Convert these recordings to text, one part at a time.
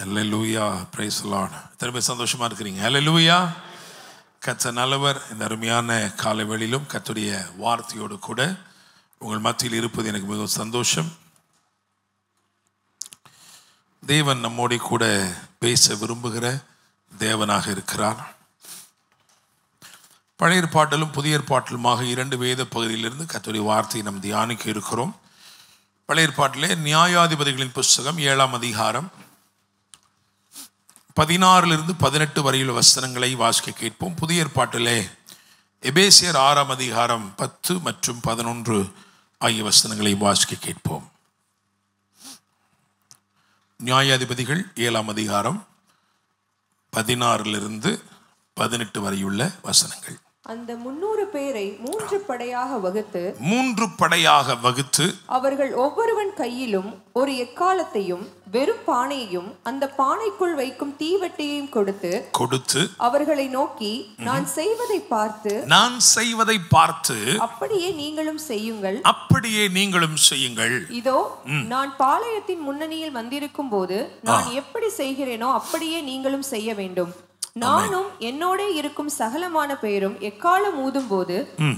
Hallelujah, praise the Lord. திரும்ப சந்தோஷமா இருக்கிறீங்க? அல்லேலூயா. கர்த்தர் நல்லவர். இந்த அருமையான காலை வேளையிலும் கர்த்தருடைய வார்த்தையோடு கூட உங்கள் மத்தியில் இருப்பது எனக்கு மிகவும் சந்தோஷம். தேவன் நம்மோடு கூட பேச விரும்புகிற தேவனாக இருக்கிறார். பழைய ஏற்பாட்டிலும் புதிய ஏற்பாட்டிலுமாக 2 வேத பகுதியிலிருந்து கர்த்தருடைய வார்த்தையை நாம் தியானிக்க இருக்கிறோம். பழைய ஏற்பாட்டிலே நியாயாதிபதிகளின் புஸ்தகம் 7ஆம் அதிகாரம் 16 18 வரையுள்ள வசனங்களை வாசிக்க கேட்போம். புதிய ஏற்பாட்டிலே எபேசியர் 6ஆம் அதிகாரம் 10 மற்றும் 11 ஆகிய வசனங்களை வாசிக்க கேட்போம். நியாயாதிபதிகள் 7ஆம் அதிகாரம் 16 18 வரையுள்ள வசனங்கள். அந்த 300 பேரை 3 படையாக வகுத்து அவர்கள் ஒவ்வொருவன் கையிலும் ஒரு எக்காலத்தையும் வெறும் பானையையும் அந்த பானைக்குள் வைக்கும் தீவெட்டியையும் கொடுத்து அவர்களை நோக்கி, நான் செய்வதை பார்த்து அப்படியே நீங்களும் செய்யுங்கள். இதோ நான் பாளையத்தின் முன்னணியில் வந்திருக்கும் போது நான் எப்படி செய்கிறேனோ அப்படியே நீங்களும் செய்ய வேண்டும். நானும் என்னோட இருக்கும் சகலமான பேரும் எக்காலம் ஊதும் போது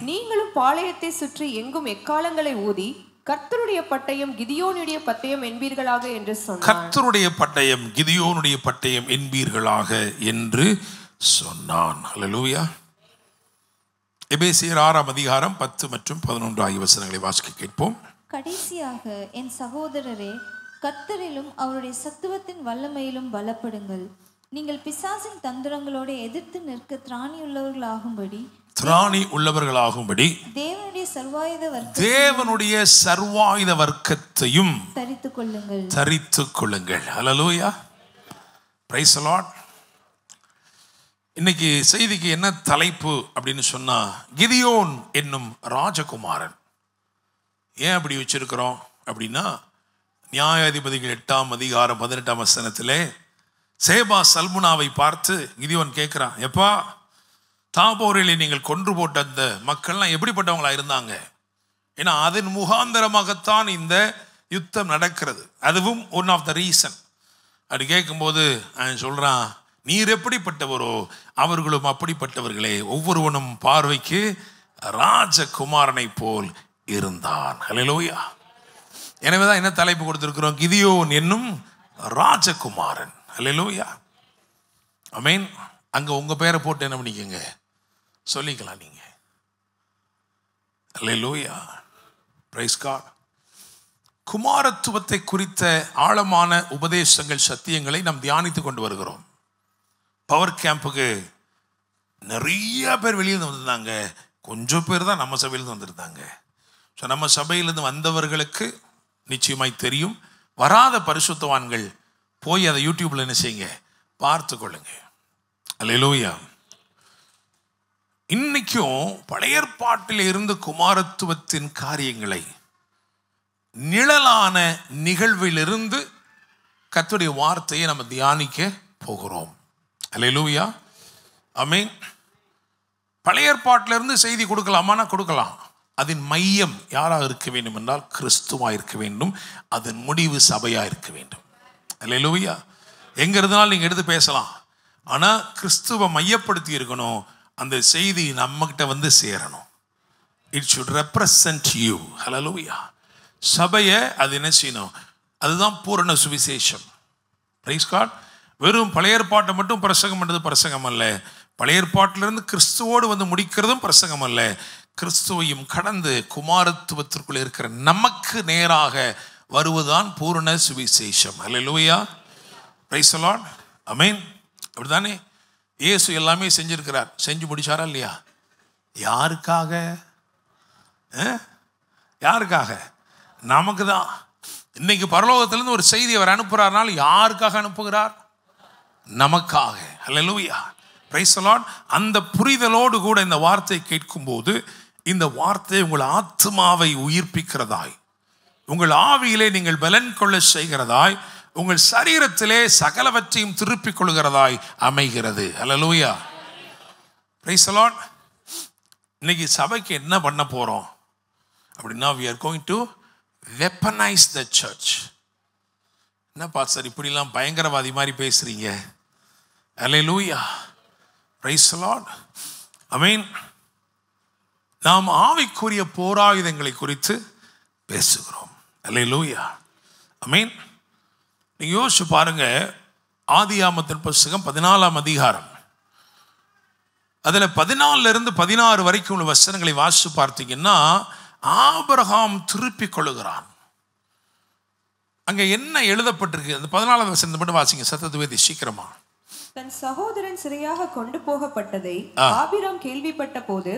நீங்களும் பாளையத்தை சுற்றி எங்கும் எக்காலங்களை ஊதி கர்த்தருடைய பட்டயம் கிதியோனுடைய பட்டயம் என்பீர்களாக என்று சொன்னார். கர்த்தருடைய பட்டயம் கிதியோனுடைய பட்டயம் என்பீர்களாக என்று சொன்னான். அல்லேலூயா. எபேசியர் 6ஆம் அதிகாரம் 10 மற்றும் 11 ஆகிய வசனங்களை வாசிக்க கேட்போம். கடைசியாக என் சகோதரரே, கர்த்தரிலும் அவருடைய சத்துவத்தின் வல்லமையிலும் பலப்படுங்கள். நீங்கள் பிசாசின் தந்திரங்களோடு எதிர்த்து நிற்க திராணி உள்ளவர்களாகும்படி தேவனுடைய சர்வாயுத வர்க்கத்தையும் தரித்துக் கொள்ளுங்கள். ஹல்லேலூயா, பிரைஸ் தி லார்ட். இன்னைக்கு செய்திக்கு என்ன தலைப்பு அப்படின்னு சொன்னா, கிதியோன் என்னும் ராஜகுமாரன். ஏன் அப்படி வச்சிருக்கிறோம் அப்படின்னா, நியாயாதிபதிகள் 8ஆம் அதிகாரம் 18ஆம் வசனத்திலே சேபா சல்முனாவை பார்த்து கிதியோன் கேட்கிறான், எப்பா, தாபோரிலே நீங்கள் கொன்று போட்ட அந்த மக்கள்லாம் எப்படிப்பட்டவங்களா இருந்தாங்க? ஏன்னா அதன் முகாந்தரமாகத்தான் இந்த யுத்தம் நடக்கிறது. அதுவும் ஒன் ஆஃப் த ரீசன். அப்படி கேட்கும்போது அவன் சொல்றான், நீர் எப்படிப்பட்டவரோ அவர்களும் அப்படிப்பட்டவர்களே, ஒவ்வொருவனும் பார்வைக்கு ராஜகுமாரனை போல் இருந்தான். ஹல்லேலூயா. எனவேதான் என்ன தலைப்பு கொடுத்திருக்கிறோம், கிதியோன் என்னும் ராஜகுமாரன். அல்லேலூயா, ஆமென். அங்க உங்க பேரை போட்டு என்ன பண்ணிக்கங்க, சொல்லிக்கலாம் நீங்க. அல்லேலூயா, பிரைஸ் காட். குமாரத்துவத்தை குறித்த ஆழமான உபதேசங்கள், சத்தியங்களை நாம் தியானித்து கொண்டு வருகிறோம். பவர் கேம்புக்கு நிறைய பேர் வெளியிருந்து வந்திருந்தாங்க, கொஞ்சம் பேர் தான் நம்ம சபையிலிருந்து வந்திருந்தாங்க. ஸோ நம்ம சபையிலிருந்து வந்தவர்களுக்கு நிச்சயமாய் தெரியும். வராத பரிசுத்தவான்கள் போய் அதை யூடியூப்ல என்ன செய்யுங்க, பார்த்து கொள்ளுங்க. அல்லேலூயா. இன்னைக்கும் பழைய ஏற்பாட்டில் இருந்து குமாரத்துவத்தின் காரியங்களை நிழலான நிகழ்விலிருந்து கர்த்தருடைய வார்த்தையை நம்ம தியானிக்க போகிறோம். அல்லேலூயா, ஆமென். பழைய ஏற்பாட்டிலிருந்து செய்தி கொடுக்கலாமானா கொடுக்கலாம். அதன் மையம் யாராக இருக்க வேண்டும் என்றால் கிறிஸ்துவா இருக்க வேண்டும். அதன் முடிவு சபையா இருக்க வேண்டும். அல்லேலூயா. எங்க இருந்தாலும் நீங்க எடுத்து பேசலாம், ஆனா கிறிஸ்துவை மையப்படுத்தி இருக்கணும். அந்த செய்தி நம்ம கிட்ட வந்து சேரணும். It should represent you. ஹல்லேலூயா. சபையை அது என்ன செய்யணும், அதுதான் பூரண சுவிசேஷம். Praise God. வெறும் பழைய ஏற்பாட்டை மட்டும் பிரசங்கம் பண்றது பிரசங்கம் அல்ல. பழைய ஏற்பாட்டிலிருந்து கிறிஸ்துவோடு வந்து முடிக்கிறதும் பிரசங்கம் அல்ல. கிறிஸ்துவையும் கடந்து குமாரத்துவத்திற்குள்ள இருக்கிற நமக்கு நேராக வருவதுதான் பூரண சுவிசேஷம். அல்லேலூயா, பிரைஸ் தி லார்ட், ஆமென். அப்படிதானே இயேசு எல்லாமே செஞ்சிருக்கிறார். செஞ்சு முடிச்சாரா இல்லையா? யாருக்காக? நமக்கு தான். இன்னைக்கு பரலோகத்திலிருந்து ஒரு செய்தி அவர் அனுப்புறாருனால யாருக்காக அனுப்புகிறார்? நமக்காக. அல்லேலூயா, பிரைஸ் தி லார்ட். அந்த புரிதலோடு கூட இந்த வார்த்தை கேட்கும்போது இந்த வார்த்தை உங்கள் ஆத்மாவை உயிர்ப்பிக்கிறதாய், உங்கள் ஆவியிலே நீங்கள் பலன் கொள்ள செய்கிறதாய், உங்கள் சரீரத்திலே சகலவற்றையும் திருப்பிக் கொள்கிறதாய் அமைகிறது. அல்லேலூயா, பிரைஸ் தி லார்ட். இன்னைக்கு சபைக்கு என்ன பண்ண போறோம் அப்படின்னா, we are going to weaponize the church. என்ன பாஸ்டர் இப்படிலாம் பயங்கரவாதி மாதிரி பேசுறீங்க? அல்லேலூயா, பிரைஸ் தி லார்ட். ஆமென். நாம் ஆவிக்குரிய போராயுதங்களை குறித்து பேசுகிறோம். அல்லேலூயா, ஆமென். நீங்க யோசிச்சு பாருங்க, ஆதியாகமத்தின் புத்தகம் 14ஆம் அதிகாரம், அதுல 14 இருந்து 16 வரைக்கும் உள்ள வசனங்களை வாசித்து பார்த்தீங்கன்னா ஆபிரகாம் திருப்பிக் கொள்ளுகிறான். அங்க என்ன எழுதப்பட்டிருக்கு? அந்த 14ஆம் வசனத்தை மட்டும் வாசிங்க சத்தத்தை வைத்து சீக்கிரமா. தன் சகோதரன் சிறையாக கொண்டு போகப்பட்டதை ஆபிராம் கேள்விப்பட்ட போது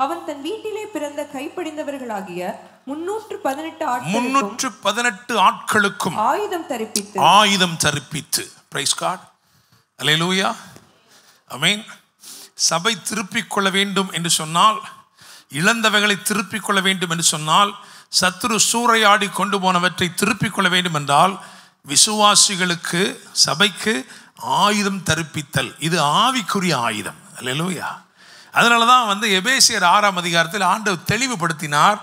அவன் தன் வீட்டிலே பிறந்த கைப்படிந்தவர்களாகிய 318 ஆட்களுக்கும் ஆயுதம் தரிப்பித்து பிரைஸ் காட், அல்லேலூயா, ஆமென். சபை திருப்பிக் கொள்ள வேண்டும் என்று சொன்னால், இழந்தவைகளை திருப்பிக் கொள்ள வேண்டும் என்று சொன்னால், சத்துரு சூறையாடி கொண்டு போனவற்றை திருப்பிக் கொள்ள வேண்டும் என்றால், விசுவாசிகளுக்கு சபைக்கு ஆயுதம் தரிப்பித்தல், இது ஆவிக்குரிய ஆயுதம். அல்லேலூயா. அதனால தான் எபேசியர் 6ஆம் அதிகாரத்தில் ஆண்டவர் தெளிவுபடுத்தினார்,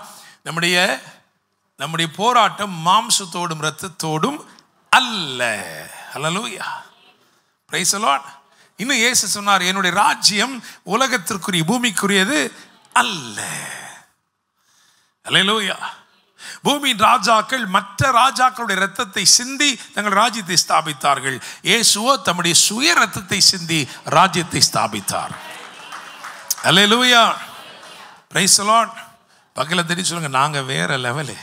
நம்முடைய போராட்டம் மாம்சத்தோடும் இரத்தத்தோடும் அல்ல. அல்லேலூயா, பிரைஸ் தி லார்ட். இன்னும் இயேசு சொன்னார், என்னுடைய ராஜ்யம் உலகத்திற்குரிய பூமிக்குரியது அல்ல. அல்லேலூயா. பூமியின் ராஜாக்கள் மற்ற ராஜாக்களுடைய இரத்தத்தை சிந்தி தங்கள் ராஜ்யத்தை ஸ்தாபித்தார்கள். இயேசுவோ தம்முடைய சுய இரத்தத்தை சிந்தி ராஜ்யத்தை ஸ்தாபித்தார். அல்லேலூயா, பிரைஸ் தி லார்ட். பக்கத்துல தெரிஞ்சு சொல்லுங்க, நாங்க வேற லெவலு.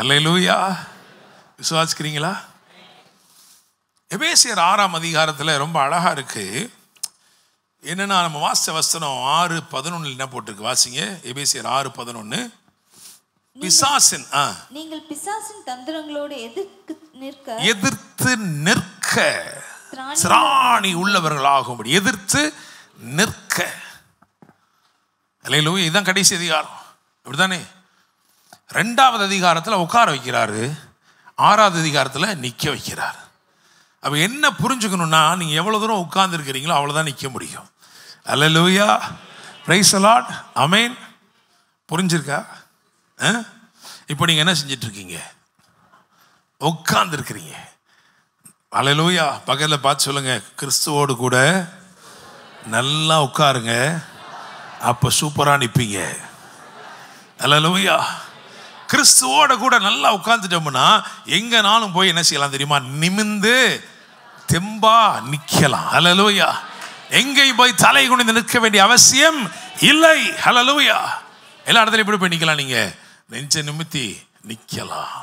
அல்லேலூயா, விசுவாசிக்கிறீங்களா? எபேசியர் 6ஆம் அதிகாரத்தில் ரொம்ப அழகா இருக்கு. என்னன்னா, நம்ம வாசித்த வசனம் 6:11 என்ன போட்டிருக்கு வாசிங்க. எபேசியர் 6:11. பிசாசின் நீங்கள் பிசாசின் தந்திரங்களோடு எதிர்த்து நிற்க திராணி உள்ளவர்களாகும்படி எதிர்த்து நிற்க. அல்லேலூயா. இதுதான் கடைசி அதிகாரம், அப்படித்தானே? 2வது அதிகாரத்தில் உட்கார வைக்கிறாரு, 6வது அதிகாரத்தில் நிற்க வைக்கிறார். அப்போ என்ன புரிஞ்சுக்கணும்னா, நீங்கள் எவ்வளோ தூரம் உட்கார்ந்து இருக்கிறீங்களோ அவ்வளோதான் நிற்க முடியும். அல்லேலூயா, பிரைஸ் தி லார்ட், ஆமென். புரிஞ்சிருக்கா? இப்போ நீங்கள் என்ன செஞ்சிட்டு இருக்கீங்க? உட்கார்ந்து இருக்கிறீங்க. அல்லேலூயா. பக்கத்தில் பார்த்து சொல்லுங்க, கிறிஸ்துவோடு கூட நல்லா உட்காருங்க, அப்போ சூப்பராக நிற்பீங்க. அல்லேலூயா. கிறிஸ்துவோட கூட நல்லா உட்கார்ந்துட்டோம்னா எங்கனாலும் போய் என்ன செய்யலாம் தெரியுமா? நிமிந்து தெம்பா நிக்கலாம். அல்லேலூயா. எங்கேயும் போய் தலை குனிந்து நிற்க வேண்டிய அவசியம் இல்லை. அல்லேலூயா. எல்லா இடத்துலையும் இப்படி போய் நிக்கலாம், நீங்க நெஞ்ச நிமித்தி நிக்கலாம்.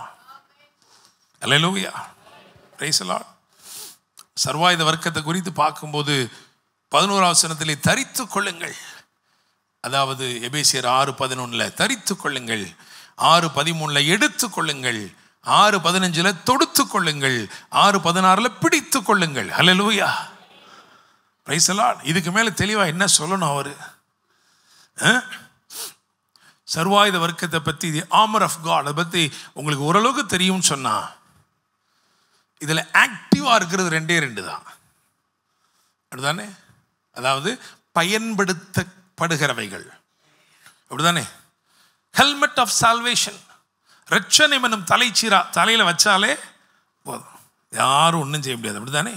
அல்லேலூயா, பிரைஸ் தி லார்ட். சர்வாயுத வர்க்கத்தை குறித்து பார்க்கும்போது 11ஆம் வசனத்திலே தரித்து கொள்ளுங்கள், அதாவது எபேசியர் 6:11 தரித்து கொள்ளுங்கள், 6:13 எடுத்து கொள்ளுங்கள், 6:15 தொடுத்து கொள்ளுங்கள், 6:16 பிடித்து கொள்ளுங்கள். அல்லேலூயா, பிரைஸ் தி லார்ட். இதுக்கு மேல தெளிவா என்ன சொல்லணும் அவரு? சர்வாயுத வர்க்கத்தை பத்தி, தி ஆர்மர் ஆஃப் காட், அதை பத்தி உங்களுக்கு ஓரளவுக்கு தெரியும்னு சொன்னா, இதுல ஆக்டிவா இருக்கிறது 2 தான், அப்படிதானே? அதாவது பயன்படுத்தப்படுகிறவைகள், அப்படிதானே? ஹெல்மெட் ஆஃப் சால்வேஷன், ரட்சணை என்னும் தலைச்சீரா தலையில வச்சாலே போதும், யாரும் ஒன்றும் செய்ய முடியாது, அப்படிதானே?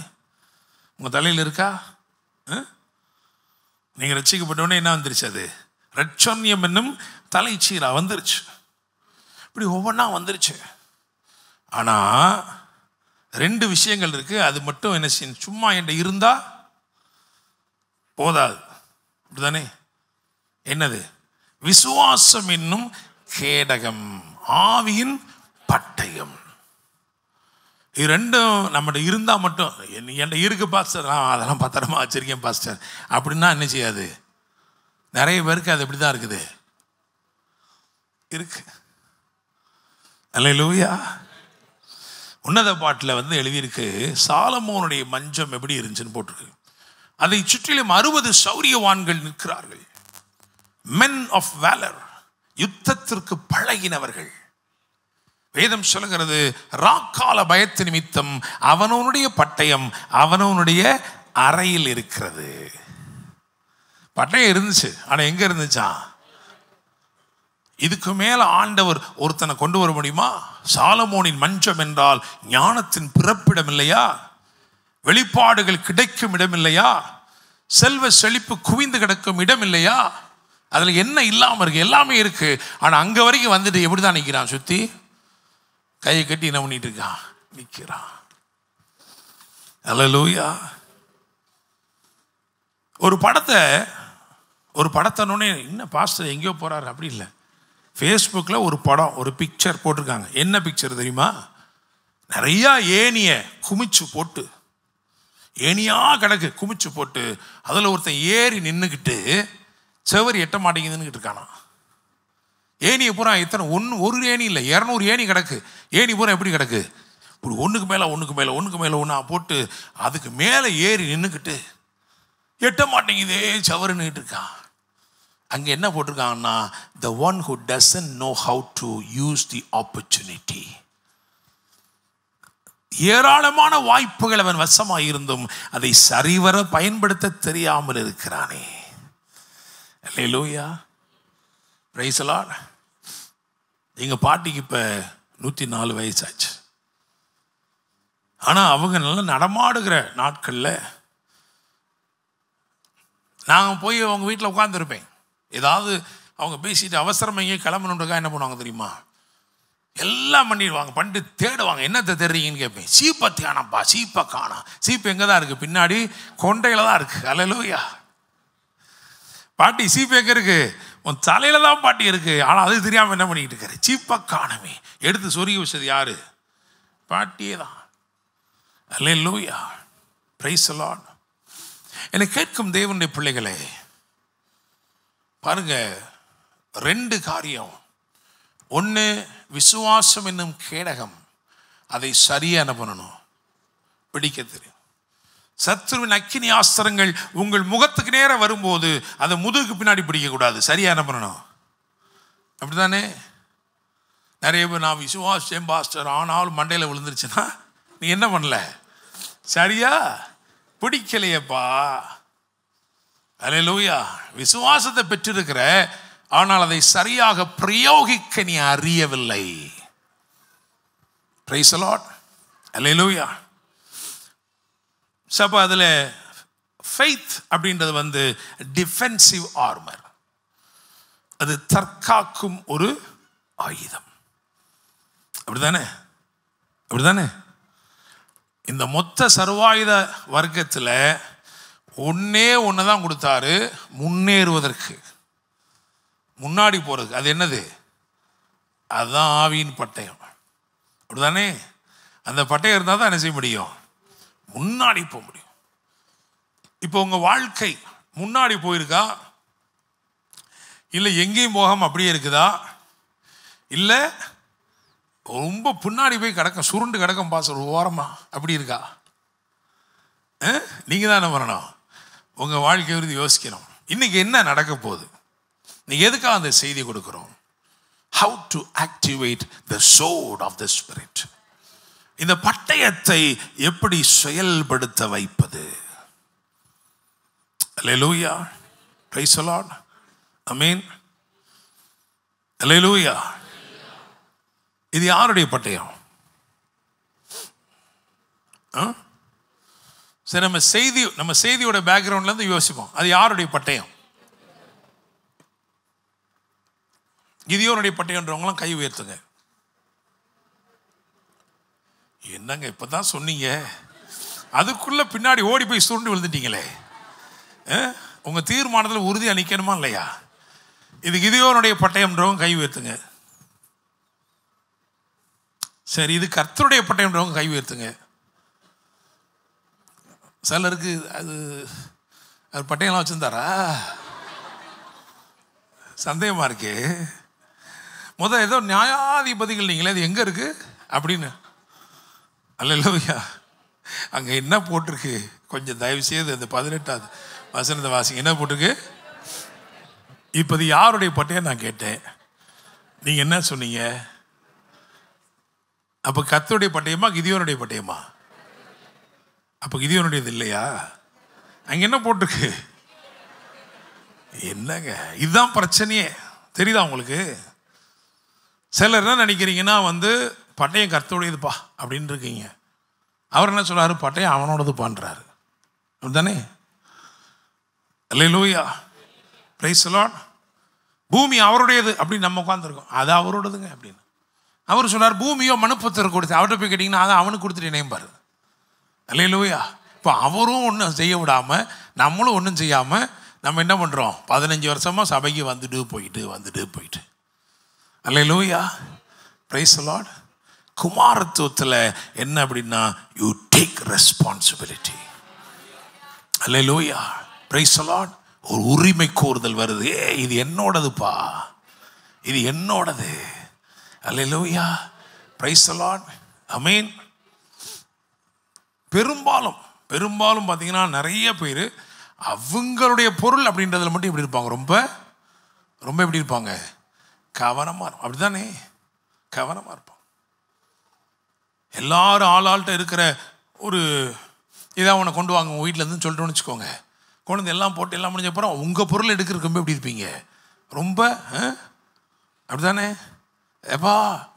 உங்க தலையில் இருக்கா? நீங்க ரட்சிக்கப்பட்டோடனே என்ன வந்துருச்சு? அது ரட்சண்யம் என்னும் தலைச்சீரா வந்துருச்சு. இப்படி ஒவ்வொன்றா வந்துருச்சு. ஆனா 2 விஷயங்கள் இருக்கு. அது மட்டும் என்ன செய்யணும்? சும்மா என்கிட்ட இருந்தா போதாது, அப்படிதானே? என்னது? விசுவாசம் என்னும் கேடகம், ஆவியின் பட்டயம். இது 2ம் நம்மகிட்ட இருந்தா மட்டும், என்கிட்ட இருக்கு பாஸ்டர், அதெல்லாம் பத்திரமா வச்சிருக்கேன் பாஸ்டர் அப்படின்னா என்ன செய்யாது? நிறைய பேருக்கு அது இப்படிதான் இருக்குது, இருக்கு. அல்லேலூயா. உன்னத பாட்டில் எழுதியிருக்கு, சாலமோனுடைய மஞ்சம் எப்படி இருந்துச்சுன்னு போட்டிருக்கு. அதை சுற்றிலும் 60 சௌரியவான்கள் நிற்கிறார்கள். men of valor, யுத்தத்திற்கு பழகினவர்கள். வேதம் சொல்லுகிறது, ராக்கால பயத்து நிமித்தம் அவனவனுடைய பட்டயம் அவனவனுடைய அறையில் இருக்கிறது. பட்டயம் இருந்துச்சு, ஆனா எங்க இருந்துச்சா? இதுக்கு மேல ஆண்டவர் ஒருத்தனை கொண்டு வர முடியுமா? சாலமோனின் மஞ்சம் என்றால் ஞானத்தின் பிறப்பிடம் இல்லையா? வெளிப்பாடுகள் கிடைக்கும் இடம் இல்லையா? செல்வ செழிப்பு குவிந்து கிடக்கும் இடம் இல்லையா? அதுல என்ன இல்லாம இருக்கு? எல்லாமே இருக்கு. ஆனா அங்க வரைக்கும் வந்துட்டு எப்படிதான் நிக்கிறான்? சுத்தி கையை கட்டி என்ன பண்ணிட்டு இருக்கான்? நிக்கிறான். அல்லேலூயா. ஒரு படத்தை இன்னும் பாஸ்டர் எங்கேயோ போறாரு அப்படி இல்லை. ஃபேஸ்புக்கில் ஒரு படம், ஒரு பிக்சர் போட்டிருக்காங்க. என்ன பிக்சர் தெரியுமா? நிறையா ஏணியை குமிச்சு போட்டு, ஏணியா கிடக்கு குமிச்சு போட்டு, அதில் ஒருத்தன் ஏறி நின்றுக்கிட்டு செவரி எட்ட மாட்டேங்குதுன்னு இருக்கானா. ஏணியை பூரா எத்தனை ஒரு ஏணி இல்லை, 200 ஏணி கிடக்கு. ஏணி பூரா எப்படி கிடக்கு? இப்படி ஒன்றுக்கு மேலே ஒன்றா போட்டு அதுக்கு மேலே ஏறி நின்றுக்கிட்டு எட்ட மாட்டேங்குதே சவருன்னுட்டு இருக்கான். அங்கே என்ன போட்டிருக்காங்கன்னா, the one who doesn't know how to use the opportunity. ஏராளமான வாய்ப்புகள் அவன் வசமாக இருந்தும் அதை சரிவர பயன்படுத்த தெரியாமல் இருக்கிறானே. அல்லேலூயா. Praise the Lord. எங்க பாட்டிக்கு இப்ப 104 வயசாச்சு. ஆனா அவங்க நல்லா நடமாடுகிற நாட்கள்ல நாங்கள் போய் அவங்க வீட்டில் உட்காந்துருப்பேன். ஏதாவது அவங்க பேசிட்டு அவசரம் எங்கேயும் கிளம்பணுன்றக்கா என்ன பண்ணுவாங்க தெரியுமா? எல்லாம் பண்ணிடுவாங்க. பண்ணிட்டு தேடுவாங்க. என்னத்தை தேடுறீங்கன்னு கேட்பேன். சீப்பை தேனாப்பா, சீப்பை காணா. சீப்பு எங்கே தான் இருக்குது? பின்னாடி கொண்டையில் தான் இருக்குது. அல்லேலூயா. பாட்டி சீப்பு எங்கே இருக்குது? உன் தலையில் தான் பாட்டி இருக்குது. ஆனால் அது தெரியாமல் என்ன பண்ணிக்கிட்டு இருக்காரு? சீப்பை காணமே. எடுத்து சொருகி வச்சது யாரு? பாட்டியே தான். அல்லேலூயா. Praise the Lord. என்னை கேட்கும் தேவனுடைய பிள்ளைகளே, பாருங்க, 2 காரியம். ஒன்று, விசுவாசம் என்னும் கேடகம். அதை சரியா என்ன பண்ணணும்? பிடிக்க தெரியும். சத்துருவின் அக்கினி ஆஸ்திரங்கள் உங்கள் முகத்துக்கு நேர வரும்போது அதை முதுகுக்கு பின்னாடி பிடிக்கக்கூடாது. சரியா என்ன பண்ணணும்? அப்படித்தானே? நிறைய பேர் நான் விசுவாசம் பாஸ்டர் ஆனாலும் மண்டையில் விழுந்துருச்சுன்னா நீ என்ன பண்ணல? சரியா பிடிக்கலையப்பா. அல்லேலூயா. விசுவாசத்தை பெற்றிருக்கிற, ஆனால் அதை சரியாக பிரயோகிக்க நீ அறியவில்லை. Praise the Lord. அல்லேலூயா. சப்ப அதில் ஃபெய்த் அப்படின்றது டிஃபென்சிவ் ஆர்மர். அது தற்காக்கும் ஒரு ஆயுதம். அப்படிதானே? அப்படிதானே? இந்த மொத்த சர்வாயுத வர்க்கத்தில் ஒன்று தான் கொடுத்தாரு முன்னேறுவதற்கு, முன்னாடி போறதுக்கு. அது என்னது? அதுதான் ஆவியின் பட்டயம். அப்படிதானே? அந்த பட்டயம் இருந்தால் தான் என்ன செய்ய முடியும்? முன்னாடி போக முடியும். இப்போ உங்க வாழ்க்கை முன்னாடி போயிருக்கா? இல்லை எங்கேயும் போகாம அப்படியே இருக்குதா? இல்லை ரொம்ப பின்னாடி போய் கிடக்கும், சுருண்டு கிடக்கும் பாஸ் ஒரு ஓரமா அப்படி இருக்கா? நீங்க தான் என்ன பண்ணணும்? உங்க வாழ்க்கை குறித்து யோசிக்கணும். இன்னைக்கு என்ன நடக்க போகுது? நீங்க எதுக்காக அந்த செய்தி கொடுக்கிறோம்? How to activate the sword of the spirit. இந்த பட்டயத்தை எப்படி செயல்படுத்த வைப்பது? அல்லேலூயா. Praise the Lord. ஆமென். அல்லேலூயா. இது யாருடைய பட்டயம்? சரி, நம்ம செய்தியோட பேக்ரவுண்ட்ல இருந்து யோசிப்போம். அது யாருடைய பட்டயம்? கிதியோனுடைய பட்டயம்ன்றவங்களாம் கை உயர்த்துங்க. என்னங்க இப்பதான் சொன்னீங்க, அதுக்குள்ள பின்னாடி ஓடி போய் சுருண்டு விழுந்துட்டீங்களே. உங்க தீர்மானத்தில் உறுதியா நிக்கணுமா இல்லையா? இது கிதியோனுடைய பட்டயம்ன்றவங்க கை உயர்த்துங்க. சரி, இது கர்த்தருடைய பட்டயம்ன்றவங்க கை உயர்த்துங்க. சிலருக்கு அது பட்டயம்லாம் வச்சிருந்தாரா? சந்தேகமா இருக்கு. ஏதோ நியாயாதிபதிகள் நீங்களே, அது எங்க இருக்கு அப்படின்னு. அல்லேலூயா. அங்க என்ன போட்டிருக்கு? கொஞ்சம் தயவு செய்து அந்த 18வது வசனத்தை வாசிங்க. என்ன போட்டிருக்கு? இப்ப இது யாருடைய பட்டயம் நான் கேட்டேன். நீங்க என்ன சொன்னீங்க? அப்ப கர்த்தருடைய பட்டயமா கிதியோனுடைய பட்டயமா? அப்ப கிதியோனுடையது இல்லையா? அங்க என்ன போட்டிருக்கு? என்னங்க இதுதான் பிரச்சனையே. தெரியுதா உங்களுக்கு? சிலர் என்ன நினைக்கிறீங்கன்னா பட்டயம் கர்த்தருடையதுப்பா அப்படின்னு இருக்கீங்க. அவர் என்ன சொல்றாரு? பட்டயம் அவனோடது பண்ணுறாரு. அப்படிதானே? அல்லேலூயா, பிரைஸ் தி லார்ட். பூமி அவருடையது அப்படின்னு நம்ம உட்காந்துருக்கோம், அது அவரோடதுங்க அப்படின்னு. அவர் சொன்னார் பூமியோ மனுப்புத்தர் கொடுத்து, அவர்கிட்ட போய் கேட்டிங்கன்னா அதை அவனுக்கு கொடுத்துட்டு இணைப்பார். அல்லேலூயா. இப்போ அவரும் ஒன்றும் செய்ய விடாமல் நம்மளும் ஒன்றும் செய்யாமல் நம்ம என்ன பண்ணுறோம்? 15 வருஷமாக சபைக்கு வந்துட்டு போயிட்டு. அல்லேலூயா, பிரைஸ் தி லார்ட். குமாரத்துவத்தில் என்ன அப்படின்னா you take responsibility. Hallelujah, praise the Lord. ஒரு உரிமை கோருதல் வருது. இது என்னோடதுப்பா, இது என்னோடது. அல்லேலூயா, பிரைஸ் தி லார்ட். ஆமென். பெரும்பாலும் பார்த்தீங்கன்னா நிறைய பேர் அவங்களுடைய பொருள் அப்படின்றதுல மட்டும் எப்படி இருப்பாங்க? ரொம்ப ரொம்ப எப்படி இருப்பாங்க? கவனமாக இருக்கும். அப்படி தானே? கவனமாக இருப்பாங்க. எல்லாரும் ஆள்கிட்ட இருக்கிற ஒரு இதாக உன்னை கொண்டு வாங்க உங்கள் வீட்டிலேருந்து சொல்லிட்டோன்னு வச்சுக்கோங்க. கொண்டு வந்து எல்லாம் போட்டு எல்லாம் முடிஞ்ச அப்புறம் உங்கள் பொருள் எடுக்கிறதுக்கு எப்படி இருப்பீங்க? ரொம்ப அப்படி தானே? எப்பா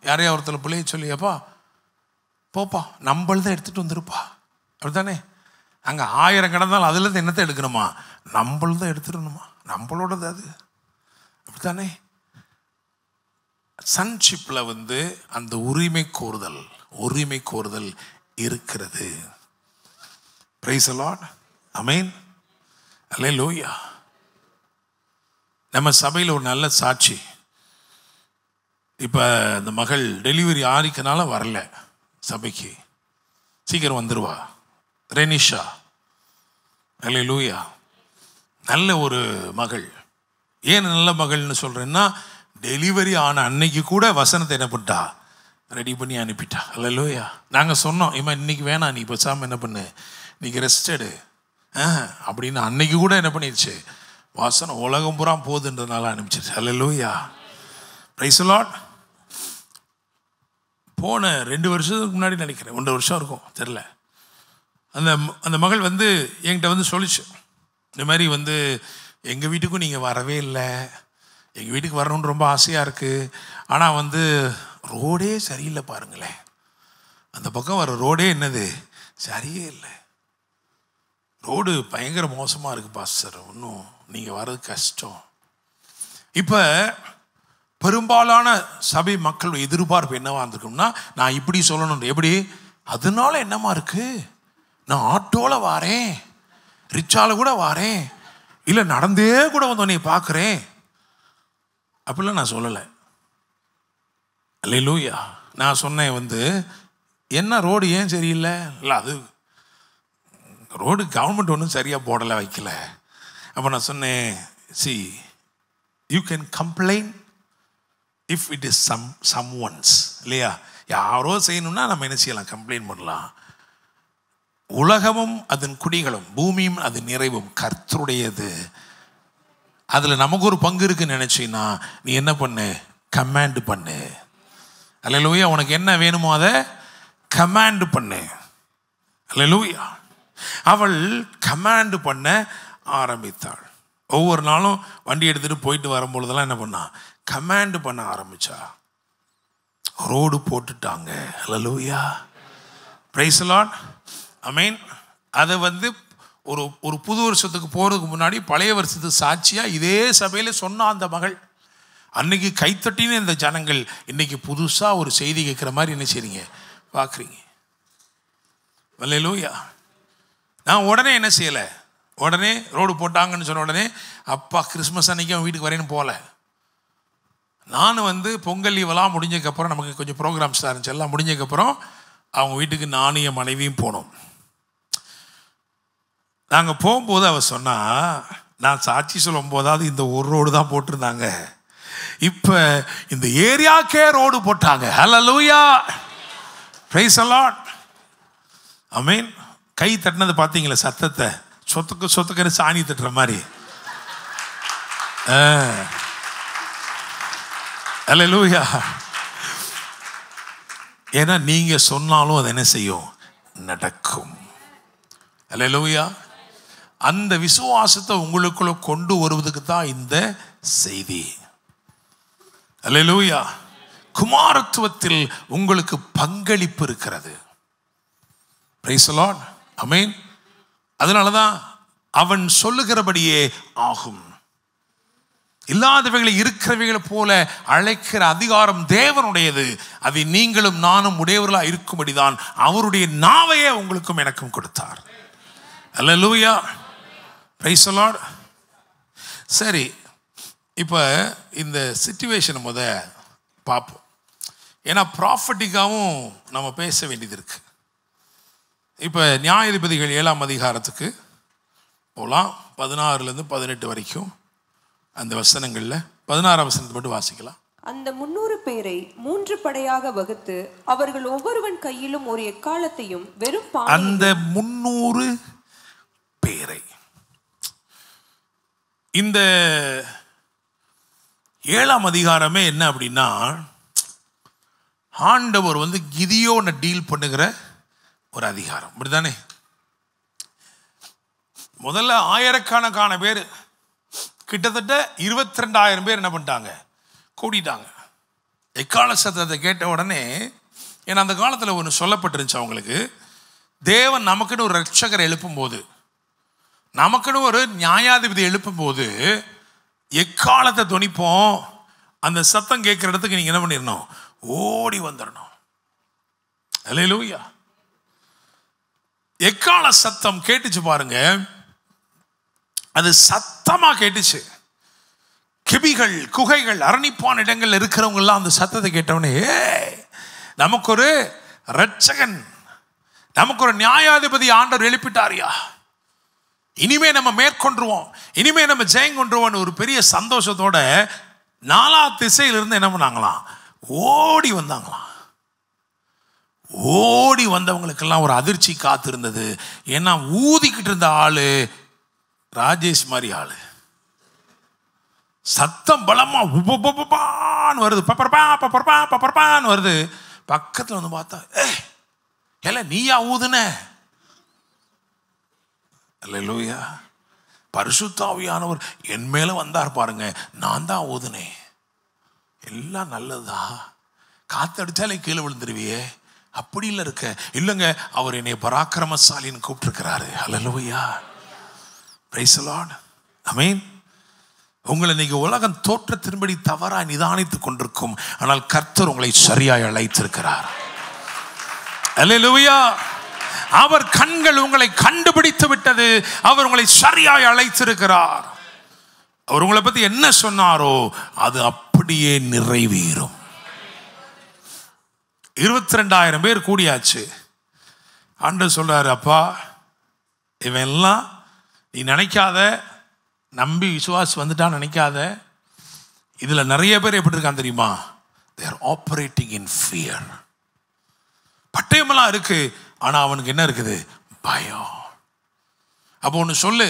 யாரையா ஒருத்தர் பிள்ளைய சொல்லி, எப்பா போப்பா நம்மள்தான் எடுத்துகிட்டு வந்துருப்பா. அப்படி தானே? அங்கே 1000 கிடந்தாலும் அதுலேருந்து என்னத்தை எடுக்கணுமா? நம்மள்தான் எடுத்துடணுமா? நம்மளோடது அது. அப்படி தானே? சன்ஷிப்பில் அந்த உரிமை கோருதல் இருக்கிறது. Praise the Lord. ஆமென். அல்லேலூயா. நம்ம சபையில் ஒரு நல்ல சாட்சி. இப்போ இந்த மகள் டெலிவரி ஆரிக்கனால வரல சபைக்கு, சீக்கிரம் வந்துடுவா. ரெனிஷா. அல்லேலூயா. நல்ல ஒரு மகள். ஏன் நல்ல மகள்னு சொல்கிறேன்னா, டெலிவரி ஆன அன்னைக்கு கூட வசனத்தை என்ன பண்ணிட்டா? ரெடி பண்ணி அனுப்பிட்டா. அல்லேலூயா. நாங்கள் சொன்னோம், இம்மா இன்னைக்கு வேணாம், நீ பேசாமல் என்ன பண்ணு, இன்னைக்கு ரெஸ்டடு அப்படின்னு. அன்னைக்கு கூட என்ன பண்ணிடுச்சு? வசனம் உலகம் பூரா போகுதுன்றதுனால அனுப்பிச்சிருச்சு. அல்லேலூயா, பிரைஸ் தி லார்ட். போன 2 வருஷத்துக்கு முன்னாடி நினைக்கிறேன், 1 வருஷம் இருக்கும் தெரில, அந்த மகள் என்கிட்ட சொல்லிச்சு, இந்த மாதிரி எங்கள் வீட்டுக்கும் நீங்கள் வரவே இல்லை, எங்கள் வீட்டுக்கு வரணுன்னு ரொம்ப ஆசையாக இருக்குது, ஆனால் ரோடே சரியில்லை பாருங்களேன், அந்த பக்கம் வர ரோடே என்னது சரியே இல்லை, ரோடு பயங்கர மோசமாக இருக்குது பாஸ்டர், ஒன்றும் நீங்கள் வர்றது கஷ்டம். இப்போ பெரும்பாலான சபை மக்கள் எதிர்பார்ப்பு என்னவா இருந்திருக்கும்னா, நான் இப்படி சொல்லணும், எப்படி? அதனால என்னமா இருக்கு, நான் ஆட்டோவில் வாரேன், ரிச்சால கூட வாரேன், இல்லை நடந்தே கூட உன்னை பார்க்குறேன், அப்படிலாம் நான் சொல்லலை. அல்லேலூயா. நான் சொன்னேன் என்ன ரோடு ஏன் சரியில்லை? இல்லை அது ரோடு கவர்மெண்ட் ஒன்றும் சரியாக போடலை, வைக்கல. அப்போ நான் சொன்னேன், see you can complain if it is someone's, இல்லையா? யாரோ செய்யணும்னா நம்ம என்ன செய்யலாம்? கம்ப்ளைண்ட் பண்ணலாம். உலகமும் அதன் குடிகளும் பூமியும் அதன் நிறைவும் கர்த்தருடையது, அதில் நமக்கு ஒரு பங்கு இருக்குன்னு நினச்சின்னா நீ என்ன பண்ணு? கமாண்ட் பண்ணு. அல்லேலூயா. உனக்கு என்ன வேணுமோ அதை கமாண்ட் பண்ணு. அல்லேலூயா. அவள் கமாண்ட் பண்ண ஆரம்பித்தாள். ஒவ்வொரு நாளும் வண்டி எடுத்துகிட்டு போயிட்டு வரும்பொழுதெல்லாம் என்ன பண்ணா? கமாண்ட் பண்ண ஆரம்பிச்சா. ரோடு போட்டுட்டாங்க. அல்லேலூயா, பிரைஸ் தி லார்ட். ஆமென். அதை ஒரு புது வருஷத்துக்கு போகிறதுக்கு முன்னாடி பழைய வருஷத்துக்கு சாட்சியாக இதே சபையில் சொன்ன அந்த மகள், அன்னைக்கு கைத்தட்டின்னு இந்த ஜனங்கள் இன்னைக்கு புதுசாக ஒரு செய்தி கேட்குற மாதிரி என்ன செய்றீங்க? பார்க்குறீங்க. அல்லேலூயா. நான் உடனே என்ன செய்யலை, உடனே ரோடு போட்டாங்கன்னு சொன்ன உடனே அப்பா கிறிஸ்மஸ் அன்னைக்கு அவன் வீட்டுக்கு வரேன்னு போகல. நான் பொங்கல் லீவெல்லாம் முடிஞ்சதுக்கப்புறம் நமக்கு கொஞ்சம் ப்ரோக்ராம்ஸ் தான் இருந்துச்சு, எல்லாம் முடிஞ்சதுக்கப்புறம் அவங்க வீட்டுக்கு நானும் என் மனைவியும் போனோம். நாங்கள் போகும்போது அவள் சொன்னா, நான் சாட்சி சொல்லும் போதாவது இந்த ஒரு ரோடு தான் போட்டிருந்தாங்க, இப்போ இந்த ஏரியாக்கே ரோடு போட்டாங்க. ஹல்லேலூயா, பிரைஸ் தி லார்ட். ஆமென். கை தட்டினது பார்த்தீங்களா? சத்தத்தை சொத்துக்கு சாணி தட்டுற மாதிரி. அல்லேலூயா. ஏன்னா நீங்க சொன்னாலும் அது என்ன செய்யும்? நடக்கும். அல்லேலூயா. அந்த விசுவாசத்தை உங்களுக்குள்ள கொண்டு வருவதுக்கு தான் இந்த செய்தி. அல்லேலூயா. குமாரத்துவத்தில் உங்களுக்கு பங்களிப்பு இருக்கிறது. Praise the Lord. ஆமென். அதனாலதான் அவன் சொல்லுகிறபடியே ஆகும். இல்லாதவைகளை இருக்கிறவைகளை போல அழைக்கிற அதிகாரம் தேவனுடையது. அதை நீங்களும் நானும் உடையவர்களாக இருக்கும்படிதான் அவருடைய நாவையே உங்களுக்கும் எனக்கும் கொடுத்தார். அல்லேலூயா. Praise the Lord. சரி, இப்போ இந்த சிச்சுவேஷன் பார்ப்போம். ஏன்னா ப்ராஃபட்டிக்காகவும் நம்ம பேச வேண்டியது இருக்கு. இப்போ நியாயாதிபதிகள் 7ஆம் அதிகாரத்துக்கு போகலாம். 16 - 18 வரைக்கும் அந்த வசனங்களில் 16ஆம் வசனத்தை மட்டும் வாசிக்கலாம். அந்த 300 பேரை 3 படையாக வகுத்து அவர்கள் ஒவ்வொருவன் கையிலும் ஒரு எக்காலத்தையும் வெறும் அந்த 300 பேரை இந்த 7ஆம் அதிகாரமே என்ன அப்படின்னா, ஆண்டவர் கிதியோனை டீல் பண்ணுகிற ஒரு அதிகாரம். அப்படித்தானே? முதல்ல ஆயிரக்கணக்கான பேர், கிட்டத்தட்ட 22,000 பேர் என்ன பண்ணிட்டாங்க, கூடிட்டாங்க. எக்கால சத்தத்தை கேட்ட உடனே, ஏன்னா அந்த காலத்தில் ஒன்று சொல்லப்பட்டிருந்துச்சு அவங்களுக்கு, தேவன் நமக்குன்னு ஒரு ரட்சகரை எழுப்பும்போது, நமக்குன்னு ஒரு நியாயாதிபதி எழுப்பும்போது எக்காலத்தை துணிப்போம். அந்த சத்தம் கேட்குற இடத்துக்கு நீங்கள் என்ன பண்ணிடணும், ஓடி வந்துடணும். அல்லேலூயா. எக்கால சத்தம் கேட்டுச்சு பாருங்க, அது சத்தமா கேட்டுச்சு. கிபிகள், குகைகள், அரணிப்பான இடங்கள் இருக்கிறவங்க எல்லாம் அந்த சத்தத்தை கேட்டவனே, நமக்கு ஒரு ரட்சகன், நமக்கு ஒரு நியாயாதிபதி ஆண்டவர் எழுப்பிட்டாரியா, இனிமே நம்ம மேற்கொண்டுருவோம், இனிமே நம்ம ஜெயங்கொண்டுருவோம் ஒரு பெரிய சந்தோஷத்தோட 4 திசையிலிருந்து என்ன பண்ணாங்களாம், ஓடி வந்தாங்களாம். ஓடி வந்தவங்களுக்கெல்லாம் ஒரு அதிர்ச்சி காத்திருந்தது. ஏன்னா ஊதிக்கிட்டு இருந்த ஆளு ராஜேஷ் மாதிரி ஆளு. சத்தம் பலமா உபான்னு வருது, பப்பரப்பான்னு வருது. பக்கத்தில் பார்த்தா, ஏல நீயா ஊதுன? அல்லேலூயா. பரிசுத்த ஆவியானவர் என் மேல வந்தார் பாருங்க, நான் தான் ஊதுனேன். எல்லாம் நல்லதா, காத்தடிச்சாலே கீழே விழுந்துருவியே, அப்படி இல்லை இருக்க. இல்லைங்க, அவர் என்னை பராக்கிரமசாலின்னு கூப்பிட்டுருக்கிறாரு. அல்லேலூயா. Praise the Lord. ஆமென். உங்களை இன்னைக்கு உலகம் தோற்றத்தின்படி தவறாய் நிதானித்துக் கொண்டிருக்கும், ஆனால் கர்த்தர் உங்களை சரியாய் அழைத்திருக்கிறார். அல்லேலூயா. அவர் கண்கள் உங்களை கண்டுபிடித்து விட்டது. அவர் உங்களை சரியாய் அழைத்திருக்கிறார். அவர் உங்களை பத்தி என்ன சொன்னாரோ அது அப்படியே நிறைவேறும். 22,000 பேர் கூடியாச்சு. ஆண்டவர் சொல்றாரு, அப்பா இவன் எல்லாம் நீ நினைக்காத, நம்பி விசுவாசி வந்துட்டான்னு நினைக்காத. இதுல நிறைய பேர் எப்படி இருக்கான் தெரியுமா, they are operating in fear. பட்டயமெல்லாம் இருக்கு, ஆனா அவனுக்கு என்ன இருக்குது, பயம். அப்போ ஒன்று சொல்லு,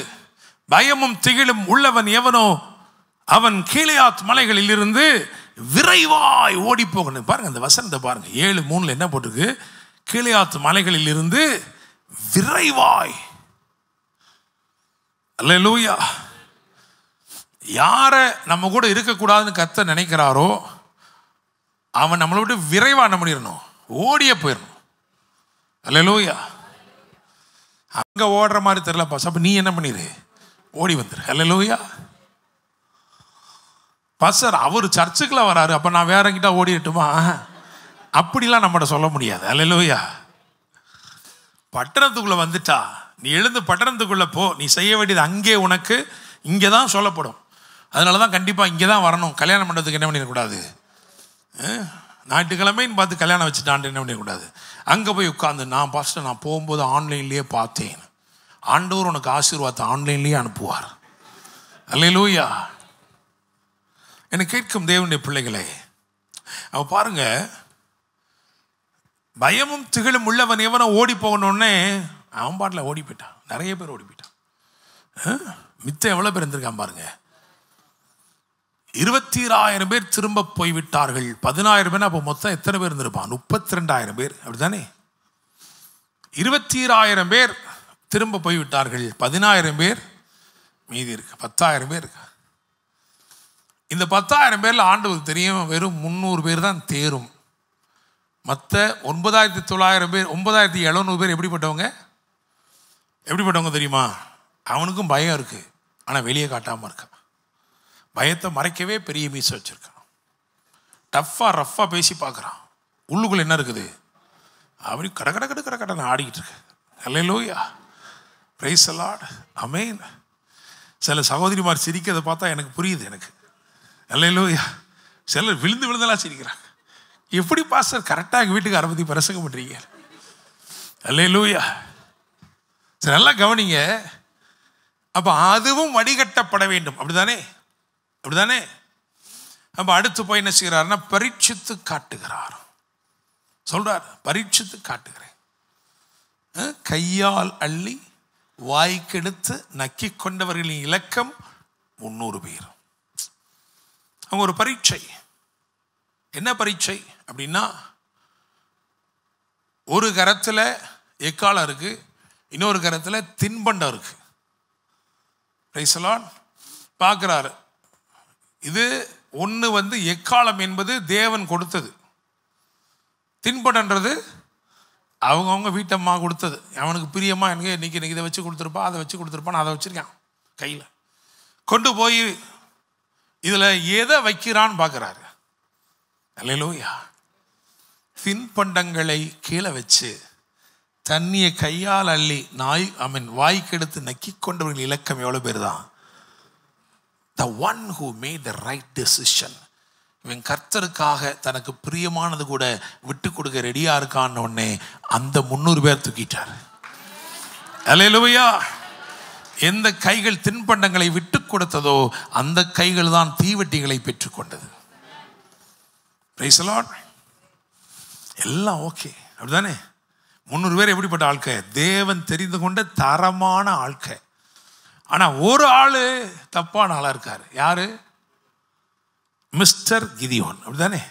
பயமும் திகிலும் உள்ளவன் எவனோ அவன் கீலேயாத் மலைகளில் இருந்து விரைவாய் ஓடி போகணும். பாருங்க அந்த வசனத்தை பாருங்க, 7:3 என்ன போட்டிருக்கு, கீலேயாத் மலைகளில் இருந்து விரைவாய். அல்லேலூயா. யார நம்ம கூட இருக்கக்கூடாதுன்னு கர்த்தர் நினைக்கிறாரோ அவன் நம்மளை விட்டு விரைவா என்ன பண்ணிடணும், ஓடியே போயிடணும். அல்லேலூயா. அங்க ஓடுற மாதிரி தெரியல பாஸ், அப்ப நீ என்ன பண்ணிரு, ஓடி வந்துரு. அல்லேலூயா. பாஸ்டர் அவர் சர்ச்சுக்குள்ள வராரு, அப்ப நான் வேற கிட்ட ஓடிட்டுமா, அப்படிலாம் நம்மகிட்ட சொல்ல முடியாது. அல்லேலூயா. பட்டணத்துக்குள்ள வந்துட்டா நீ எழுந்து பட்டணத்துக்குள்ள போ, நீ செய்ய வேண்டியது அங்கே உனக்கு இங்கே தான் சொல்லப்படும். அதனால தான் கண்டிப்பாக இங்கே தான் வரணும். கல்யாணம் பண்ணுறதுக்கு என்ன பண்ணிடக்கூடாது, ஞாயிற்றுக்கிழமைன்னு பார்த்து கல்யாணம் வச்சுட்டான்ட்டு என்ன பண்ணிடக்கூடாது. அங்கே போய் உட்காந்து, நான் பாஸ்டர் நான் போகும்போது ஆன்லைன்லேயே பார்த்தேன், ஆண்டவர் உனக்கு ஆசீர்வாதத்தை ஆன்லைன்லேயே அனுப்புவார். அல்லேலூயா. என்னை கேட்கும் தேவனுடைய பிள்ளைகளே, அவ பாருங்க, பயமும் திகிலும் உள்ளவன் எவனோ ஓடி போகணுன்னே அவன் பாட்டில் ஓடி போயிட்டான். நிறைய பேர் ஓடி போயிட்டான். மித்த எவ்வளோ பேர் இருந்திருக்கான் பாருங்க. 22,000 பேர் திரும்ப போய்விட்டார்கள். 10,000 பேர், அப்போ மொத்தம் எத்தனை பேர் இருந்திருப்பான், 32,000 பேர். அப்படித்தானே? 22,000 பேர் திரும்ப போய்விட்டார்கள், 10,000 பேர் மீதி இருக்கு, 10,000 பேர் இருக்கு. இந்த 10,000 பேரில் ஆண்டவருக்கு தெரியும் வெறும் 300 பேர் தான் தேரும். மற்ற 9,900 பேர் 9,700 பேர் எப்படிப்பட்டவங்க தெரியுமா? அவனுக்கும் பயம் இருக்குது, ஆனால் வெளியே காட்டாமல் இருக்கான். பயத்தை மறைக்கவே பெரிய மீசை வச்சுருக்கான். ரஃப்பாக பேசி பார்க்குறான். உள்ளுக்குள்ளே என்ன இருக்குது? அப்படி கடன்னு ஆடிக்கிட்டு இருக்கு. அல்லேலூயா, பிரைஸ் தி லார்ட், ஆமென். சில சகோதரிமார் சிரிக்கிறதை பார்த்தா எனக்கு புரியுது. எனக்கு அல்லேலூயா. சிலர் விழுந்தெல்லாம் சிரிக்கிறாங்க. எப்படி பாஸ்டர் கரெக்டாக எங்கள் வீட்டுக்கு அரபத்தி பிரசங்கம் பண்ணுறீங்க? அல்லேலூயா. சரி, நல்லா கவனிங்க. அப்போ அதுவும் வடிகட்டப்பட வேண்டும். அப்படிதானே? அப்போ அடுத்து போய் என்ன செய்கிறாருன்னா பரீட்சித்து காட்டுகிறார். சொல்றார், பரீட்சித்து காட்டுகிறேன். கையால் அள்ளி வாய்க்கெடுத்து நக்கி கொண்டவர்களின் இலக்கம் 300 பேர். அவங்க ஒரு பரீட்சை. என்ன பரீட்சை அப்படின்னா, ஒரு கரத்தில் எக்காலம் இருக்கு, இன்னொரு கரத்தில் தின்பண்டம் இருக்கு. Price the Lord. பார்க்குறாரு. இது ஒன்று எக்காலம் என்பது தேவன் கொடுத்தது, தின்பண்டன்றது அவங்கவுங்க வீட்டம்மா கொடுத்தது. அவனுக்கு பிரியமாக எனக்கு இன்னைக்கு இதை வச்சு கொடுத்துருப்பான், அதை வச்சு கொடுத்துருப்பான், அதை வச்சுருக்கான் கையில் கொண்டு போய் இதில் எதை வைக்கிறான்னு பார்க்குறாரு. அல்லேலூயா. தின்பண்டங்களை கீழே வச்சு தண்ணியை கையால் அள்ளி வாய்க்கெடுத்து நக்கி கொண்டவர்கள் இலக்கம் எவ்வளோ பேர் தான்? The one who made the right decision. இவன் கர்த்தருக்காக தனக்கு பிரியமானது கூட விட்டு கொடுக்க ரெடியா இருக்கான்னு உடனே அந்த 300 பேர் தூக்கிட்டார். அல்லேலூயா. எந்த கைகள் தின்பண்டங்களை விட்டு கொடுத்ததோ அந்த கைகள் தான் தீவெட்டிகளை பெற்றுக்கொண்டது. Praise the Lord. எல்லாம் ஓகே, அப்படிதானே? 300 பேர் எப்படிப்பட்ட ஆட்கள்? தேவன் தெரிந்து கொண்ட தரமான ஆட்கள். ஆனால் ஒரு ஆள் தப்பான ஆளாக இருக்கார். யாரு? மிஸ்டர் கிதியோன். அப்படிதானே?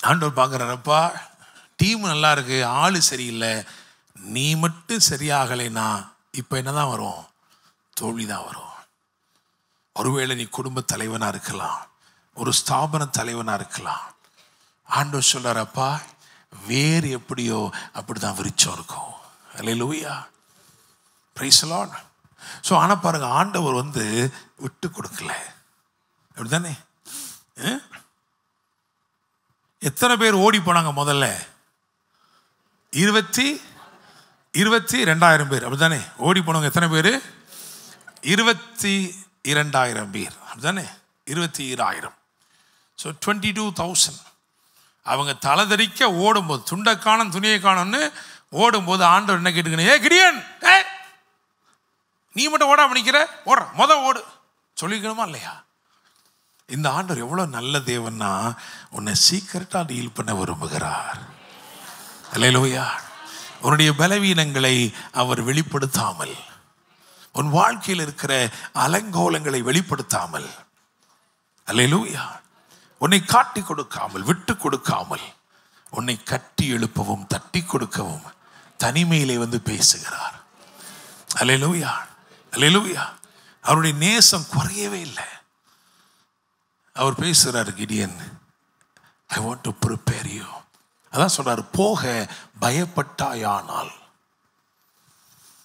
ஆண்டவர் பார்க்குறாரப்பா, டீம் நல்லா இருக்கு, ஆள் சரியில்லை, நீ மட்டும் சரியாகலைன்னா இப்போ என்னதான் வரும்? தோல்வி தான் வரும். ஒருவேளை நீ குடும்ப தலைவனாக இருக்கலாம், ஒரு ஸ்தாபன தலைவனாக இருக்கலாம். ஆண்டவர் சொல்றாரப்பா, வேறு எப்படியோ அப்படிதான் விரிச்சம் இருக்கும். அல்லேலூயா, பிரைஸ் தி லார்ட். ஸோ ஆனால் பாருங்க, ஆண்டவர் விட்டு கொடுக்கல. அப்படிதானே? எத்தனை பேர் ஓடி போனாங்க முதல்ல? 22,000 பேர். அப்படிதானே? ஓடி போனவங்க எத்தனை பேர்? 22,000 பேர். அப்படிதானே? 22,000. ஸோ 22,000. அவங்க தலைதறிக்க ஓடும்போது, துண்டை காணும் துணியை காணும்னு ஓடும்போது ஆண்டவர் என்ன கேட்டுக்கணும்? ஏ கிடியன், நீ மட்டும் ஓடாம நிற்கிற, ஓடுற ஓடு சொல்லிக்கணுமா இல்லையா? இந்த ஆண்டவர் எவ்வளோ நல்ல தேவன்னா உன்னை சீக்கிரட்டாக டீல் பண்ண விரும்புகிறார். அல்லேலூயா. உன்னுடைய பலவீனங்களை அவர் வெளிப்படுத்தாமல், உன் வாழ்க்கையில் இருக்கிற அலங்கோலங்களை வெளிப்படுத்தாமல், அல்லேலூயா, உன்னை காட்டி கொடுக்காமல், விட்டு கொடுக்காமல், உன்னை கட்டி எழுப்பவும் தட்டி கொடுக்கவும் தனிமையிலே பேசுகிறார். அல்லேலூயா, அல்லேலூயா. அவருடைய நேசம் குறையவே இல்லை. அவர் பேசுகிறார், Gideon, I want to prepare you. அதான் சொல்றாரு, போக பயப்பட்டாயானால்.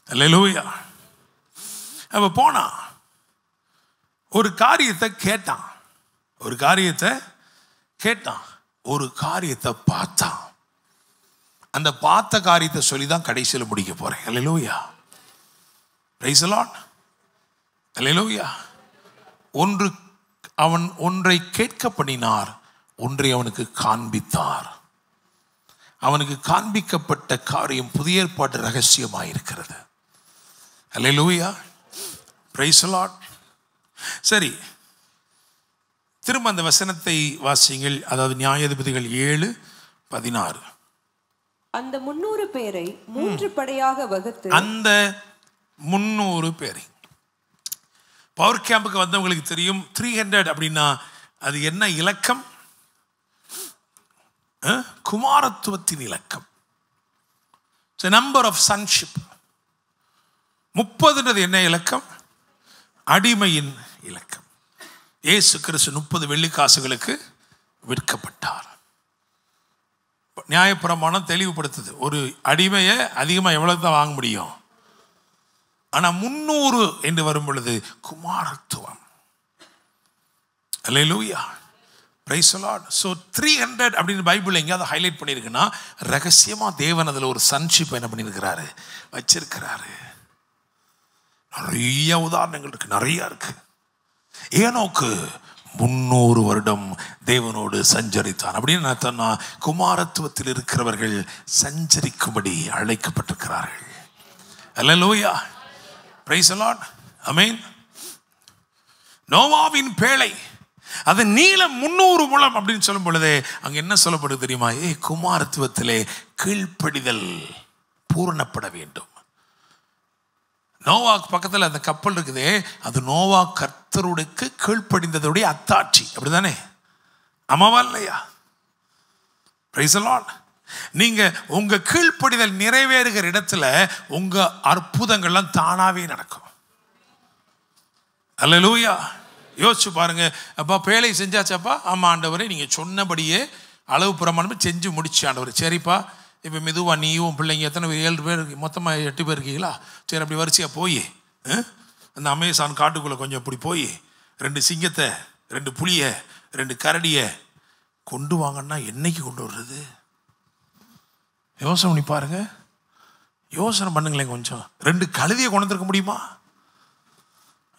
அல்லேலூயா. அவ போனா ஒரு காரியத்தை கேட்டான், ஒரு காரியத்தை பார்த்தான். அந்த பார்த்த காரியத்தை சொல்லி தான் கடைசியில் முடிக்க போறேன். அல்லேலூயா, பிரைஸ் தி லார்ட், அல்லேலூயா. அவன் ஒன்றை கேட்க பண்ணினார், ஒன்றை அவனுக்கு காண்பித்தார். அவனுக்கு காண்பிக்கப்பட்ட காரியம் புதிய ஏற்பாட்டு ரகசியமாயிருக்கிறது. அல்லேலூயா, பிரைஸ் தி லார்ட். சரி, திரும்ப அந்த வசனத்தை வாசிங்கள். அதாவது நியாயாதிபதிகள் 7:16. அந்த 300 பேரை 3 படையாக வகுத்து, அந்த 300 பேரை பவர் கேம்புக்கு வந்தவங்களுக்கு தெரியும். 300 அப்படின்னா அது என்ன இலக்கம்? குமாரத்துவத்தின் இலக்கம். Number of sonship. 30ன்றது என்ன இலக்கம்? அடிமையின் இலக்கம். இயேசு கிறிஸ்து 30 வெள்ளிக்காசுகளுக்கு விற்கப்பட்டார். நியாயப்பிரமாணம் தெளிவுபடுத்துது, ஒரு அடிமையை அதிகமாக எவ்வளவு தான் வாங்க முடியும். ஆனால் 300 என்று வரும் பொழுது குமாரத்துவம். அல்லேலூயா, பிரைஸ் தி லார்ட். ஸோ 300 அப்படின்னு பைபிள் எங்கேயாவது ஹைலைட் பண்ணியிருக்குன்னா ரகசியமாக தேவன் அதில் ஒரு சன்ஷிப் என்ன பண்ணியிருக்கிறாரு, வச்சிருக்கிறாரு. நிறைய உதாரணங்கள் இருக்கு, நிறைய இருக்கு. ஏனோக்கு 300 வருடம் தேவனோடு சஞ்சரித்தான். அப்படின்னு அர்த்தம்னா குமாரத்துவத்தில் இருக்கிறவர்கள் சஞ்சரிக்கும்படி அழைக்கப்பட்டிருக்கிறார்கள். அல்லேலூயா, பிரைஸ் தி லார்ட், ஆமென். நோவாவின் பேழை அது நீளம் 300 முழம் அப்படின்னு சொல்லும் பொழுதே அங்க என்ன சொல்லப்படுது தெரியுமா? குமாரத்துவத்திலே கீழ்ப்படிதல் பூரணப்பட வேண்டும். நோவா பக்கத்தில் அந்த கப்பல் இருக்குதே, அது நோவா கர்த்தருடைக்கு கீழ்ப்படிந்ததுடைய அத்தாட்சி. அப்படிதானே? ஆமாவா இல்லையா? Price the Lord. நீங்க உங்க கீழ்ப்படிதல் நிறைவேறுகிற இடத்துல உங்க அற்புதங்கள்லாம் தானாவே நடக்கும். அல்லேலூயா. யோசிச்சு பாருங்க. அப்பா பேழை செஞ்சாச்சாப்பா? ஆமா ஆண்டவரே, நீங்க சொன்னபடியே அளவு பிரமாணம் செஞ்சு முடிச்சு ஆண்டவர். சரிப்பா, இப்போ மெதுவா நீயும் பிள்ளைங்க எத்தனை பேர்? 7 பேர், மொத்தமாக 8 பேர் இருக்கீங்களா? சரி, அப்படி வரிசையாக போய் அந்த அமேசான் காட்டுக்குள்ளே கொஞ்சம் இப்படி போய் 2 சிங்கத்தை, 2 புலியை, 2 கரடியை கொண்டு வாங்கன்னா என்னைக்கு கொண்டு வர்றது? யோசனை பண்ணி பாருங்க, யோசனை பண்ணுங்களேன் கொஞ்சம். 2 கழுதியை கொண்டு வந்திருக்க முடியுமா?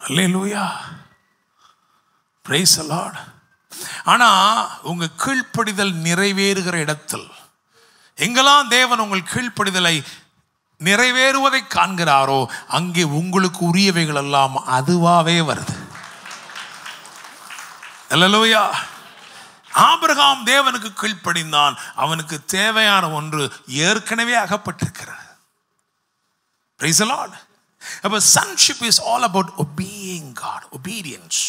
அல்லேலூயா, பிரைஸ் தி லார்ட். ஆனால் உங்கள் கீழ்ப்படிதல் நிறைவேறுகிற இடத்தில் எங்கெல்லாம் தேவன் உங்கள் கீழ்ப்படிதலை நிறைவேறுவதை காண்கிறாரோ அங்கே உங்களுக்கு உரியவைகள் எல்லாம் அதுவாகவே வருது. அல்லேலூயா. ஆபிரகாம் தேவனுக்கு கீழ்ப்படிந்தான், அவனுக்கு தேவையான ஒன்று ஏற்கனவே அகப்பட்டிருக்கிறது. Praise the Lord. அப்ப sonship is all about obeying God, obedience,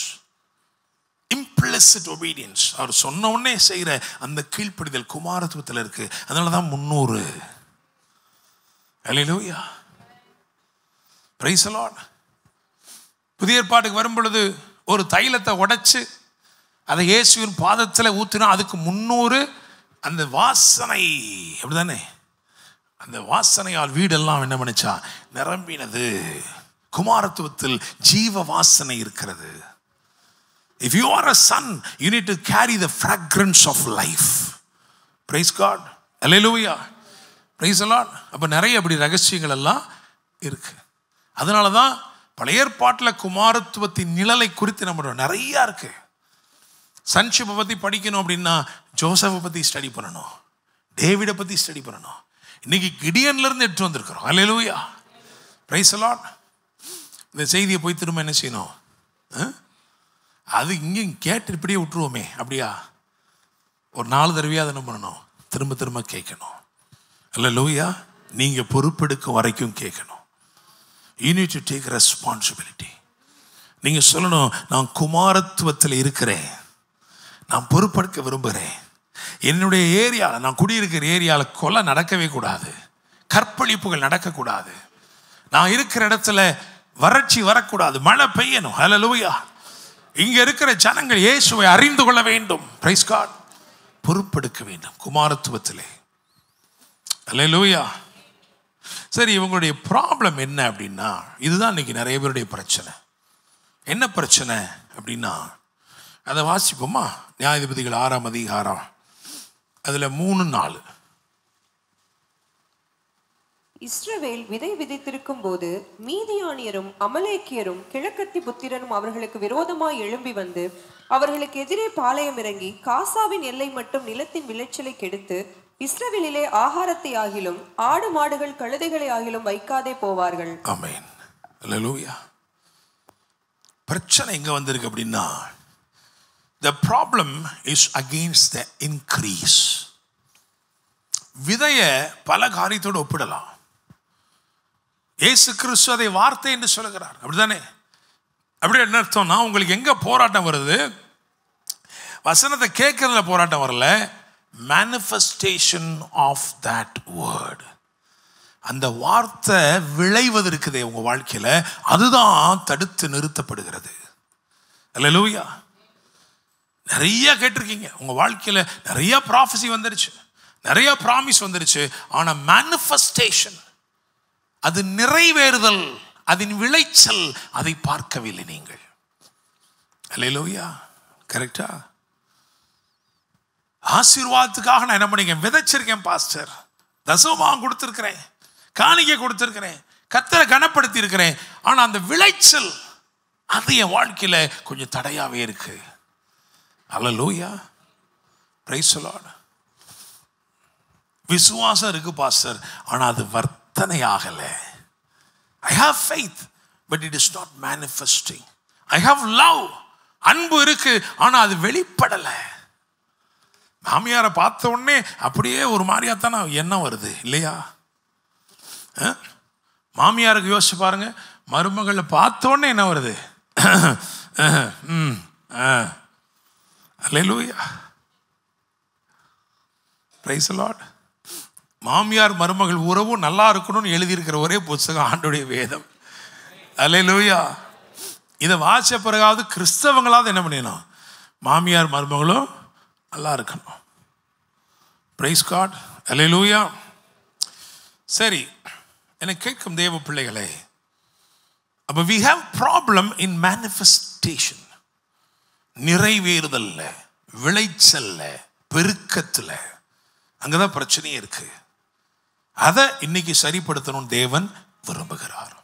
implicit obedience. அவர் சொன்ன உடனே செய்கிற அந்த கீழ்ப்படிதல் குமாரத்துவத்தில் இருக்கு. அதனால தான் 300. அல்லேலூயா, பிரைஸ் தி லார்ட். புதிய ஏற்பாட்டுக்கு வரும் பொழுது ஒரு தைலத்தை உடைச்சு அதை இயேசுவின் பாதத்தில் ஊற்றினா அதுக்கு 300 அந்த வாசனை. அப்படிதானே? அந்த வாசனையால் வீடெல்லாம் என்ன பண்ணிச்சா? நிரம்பினது. குமாரத்துவத்தில் ஜீவ வாசனை இருக்கிறது. If you are a son, you need to carry the fragrance of life. Praise God. Hallelujah. Praise the Lord. அப்ப நிறைய அப்படி ரகசியங்கள் எல்லாம் இருக்கு. அதனால தான் பழைய ஏற்பாட்டில் குமாரத்துவத்தின் நிழலை குறித்து நம்ம நிறைய இருக்கு. சன்ஷிப்பை பற்றி படிக்கணும் அப்படின்னா ஜோசப்பை பற்றி ஸ்டடி பண்ணணும், டேவிடை பற்றி ஸ்டடி பண்ணணும். இன்னைக்கு கிடியன்லேருந்து எடுத்து வந்திருக்கிறோம். அல்லேலூயா, பிரைஸ் தி லார்ட். இந்த செய்தியை போய் திரும்ப என்ன செய்யணும்? அது இங்கேயும் கேட்டு இப்படியே விட்டுருவோமே, அப்படியா? ஒரு 4 தடவையாக அதை என்ன பண்ணணும்? திரும்ப திரும்ப கேட்கணும். அல்லேலூயா. நீங்கள் பொறுப்பெடுக்கும் வரைக்கும் கேட்கணும். You need to take responsibility. நீங்கள் சொல்லணும், நான் குமாரத்துவத்தில் இருக்கிறேன், நான் பொறுப்பெடுக்க விரும்புகிறேன். என்னுடைய ஏரியாவில், நான் குடியிருக்கிற ஏரியாவில் கொலை நடக்கவே கூடாது, கற்பழிப்புகள் நடக்கக்கூடாது, நான் இருக்கிற இடத்துல வறட்சி வரக்கூடாது, மழை பெய்யணும். ஹல்லேலூயா. இங்க இருக்கிற ஜனங்கள் இயேசுவை அறிந்து கொள்ள வேண்டும். Price God. பொறுப்பெடுக்க வேண்டும் குமாரத்துவத்திலே. ஹல்லேலூயா. சரி, இவங்களுடைய ப்ராப்ளம் என்ன அப்படின்னா, இதுதான் இன்னைக்கு நிறைய பேருடைய பிரச்சனை. என்ன பிரச்சனை அப்படின்னா, அதை வாசிப்போமா? நியாயாதிபதிகள் 6ஆம் அதிகாரம், அதுல 3-4. இஸ்ரவேல் விதை விதைத்திருக்கும் போது மீதியானியரும் அமலேக்கியரும் கிழக்கத்தி புத்திரனும் அவர்களுக்கு விரோதமாய் எழும்பி வந்து அவர்களுக்கு எதிரே பாளையம் இறங்கி காசாவின் எல்லை மட்டும் நிலத்தின் விளைச்சலை கெடுத்து இஸ்ரவேலிலே ஆகாரத்தை ஆகிலும் ஆடு மாடுகள் கழுதைகளை ஆகிலும் வைக்காதே போவார்கள். ஆமென். அல்லேலூயா. பிரச்சனை எங்க வந்திருக்கு அப்படின்னா, the problem is against the increase. விதைய பல காரியத்தோடு ஒப்பிடலாம். இயேசு கிறிஸ்து அதை வார்த்தை என்று சொல்லுகிறார். அப்படிதானே? அப்படி என்ன அர்த்தம்னா, உங்களுக்கு எங்க போராட்டம் வருது? வசனத்தை கேட்கறதுல போராட்டம் வரல, manifestation of that word. அந்த வார்த்தை விளைவது இருக்குதே உங்க வாழ்க்கையில, அதுதான் தடுத்து நிறுத்தப்படுகிறது. அல்லேலூயா. நிறைய கேட்டிருக்கீங்க. உங்கள் வாழ்க்கையில் நிறைய ப்ராஃபஸி வந்துருச்சு, நிறைய ப்ராமிஸ் வந்துருச்சு. ஆனால் மேனிஃபெஸ்டேஷன், அது நிறைவேறுதல், அதன் விளைச்சல், அதை பார்க்கவில்லை நீங்கள். அல்லேலூயா. கரெக்டா? ஆசீர்வாதத்துக்காக நான் என்ன பண்ணிருக்கேன்? விதைச்சிருக்கேன் பாஸ்டர், தசமமாக கொடுத்துருக்கிறேன், காணிக்கை கொடுத்துருக்கிறேன், கர்த்தரை கனப்படுத்தி இருக்கிறேன். ஆனால் அந்த விளைச்சல் அது என் வாழ்க்கையில் கொஞ்சம் தடையாகவே இருக்கு. அல்லேலூயா. Praise the Lord. விசுவாசம் இருக்கு பாஸ்டர், ஆனால் அது வர்த்தனை ஆகலை. I have faith but it is not manifesting. I have love, அன்பு இருக்கு, ஆனால் அது வெளிப்படலை. மாமியாரை பார்த்த உடனே அப்படியே ஒரு மாதிரியாத்தான எண்ணம் வருது இல்லையா? மாமியாருக்கு யோசிச்சு பாருங்க, மருமகளை பார்த்த உடனே என்ன வருது? அல்லேலூயா. Praise the Lord. மாமியார் மருமகள் உறவும் நல்லா இருக்கணும்னு எழுதியிருக்கிற ஒரே புத்தகம் ஆண்டவருடைய வேதம். அல்லேலூயா. இதை வாசிச்ச பிறகாவது கிறிஸ்தவங்களாவது என்ன பண்ணிடணும்? மாமியார் மருமகளும் நல்லா இருக்கணும். Praise God. அல்லேலூயா. சரி, எனக்கு கேட்கும் தேவ பிள்ளைகளே, அப்போ we have problem in manifestation. நிறைவேறுதல்ல, விளைச்சல்ல, பெருக்கத்தில், அங்கதான் பிரச்சனையே இருக்கு. அதை இன்னைக்கு சரிப்படுத்தணும் தேவன் விரும்புகிறார்.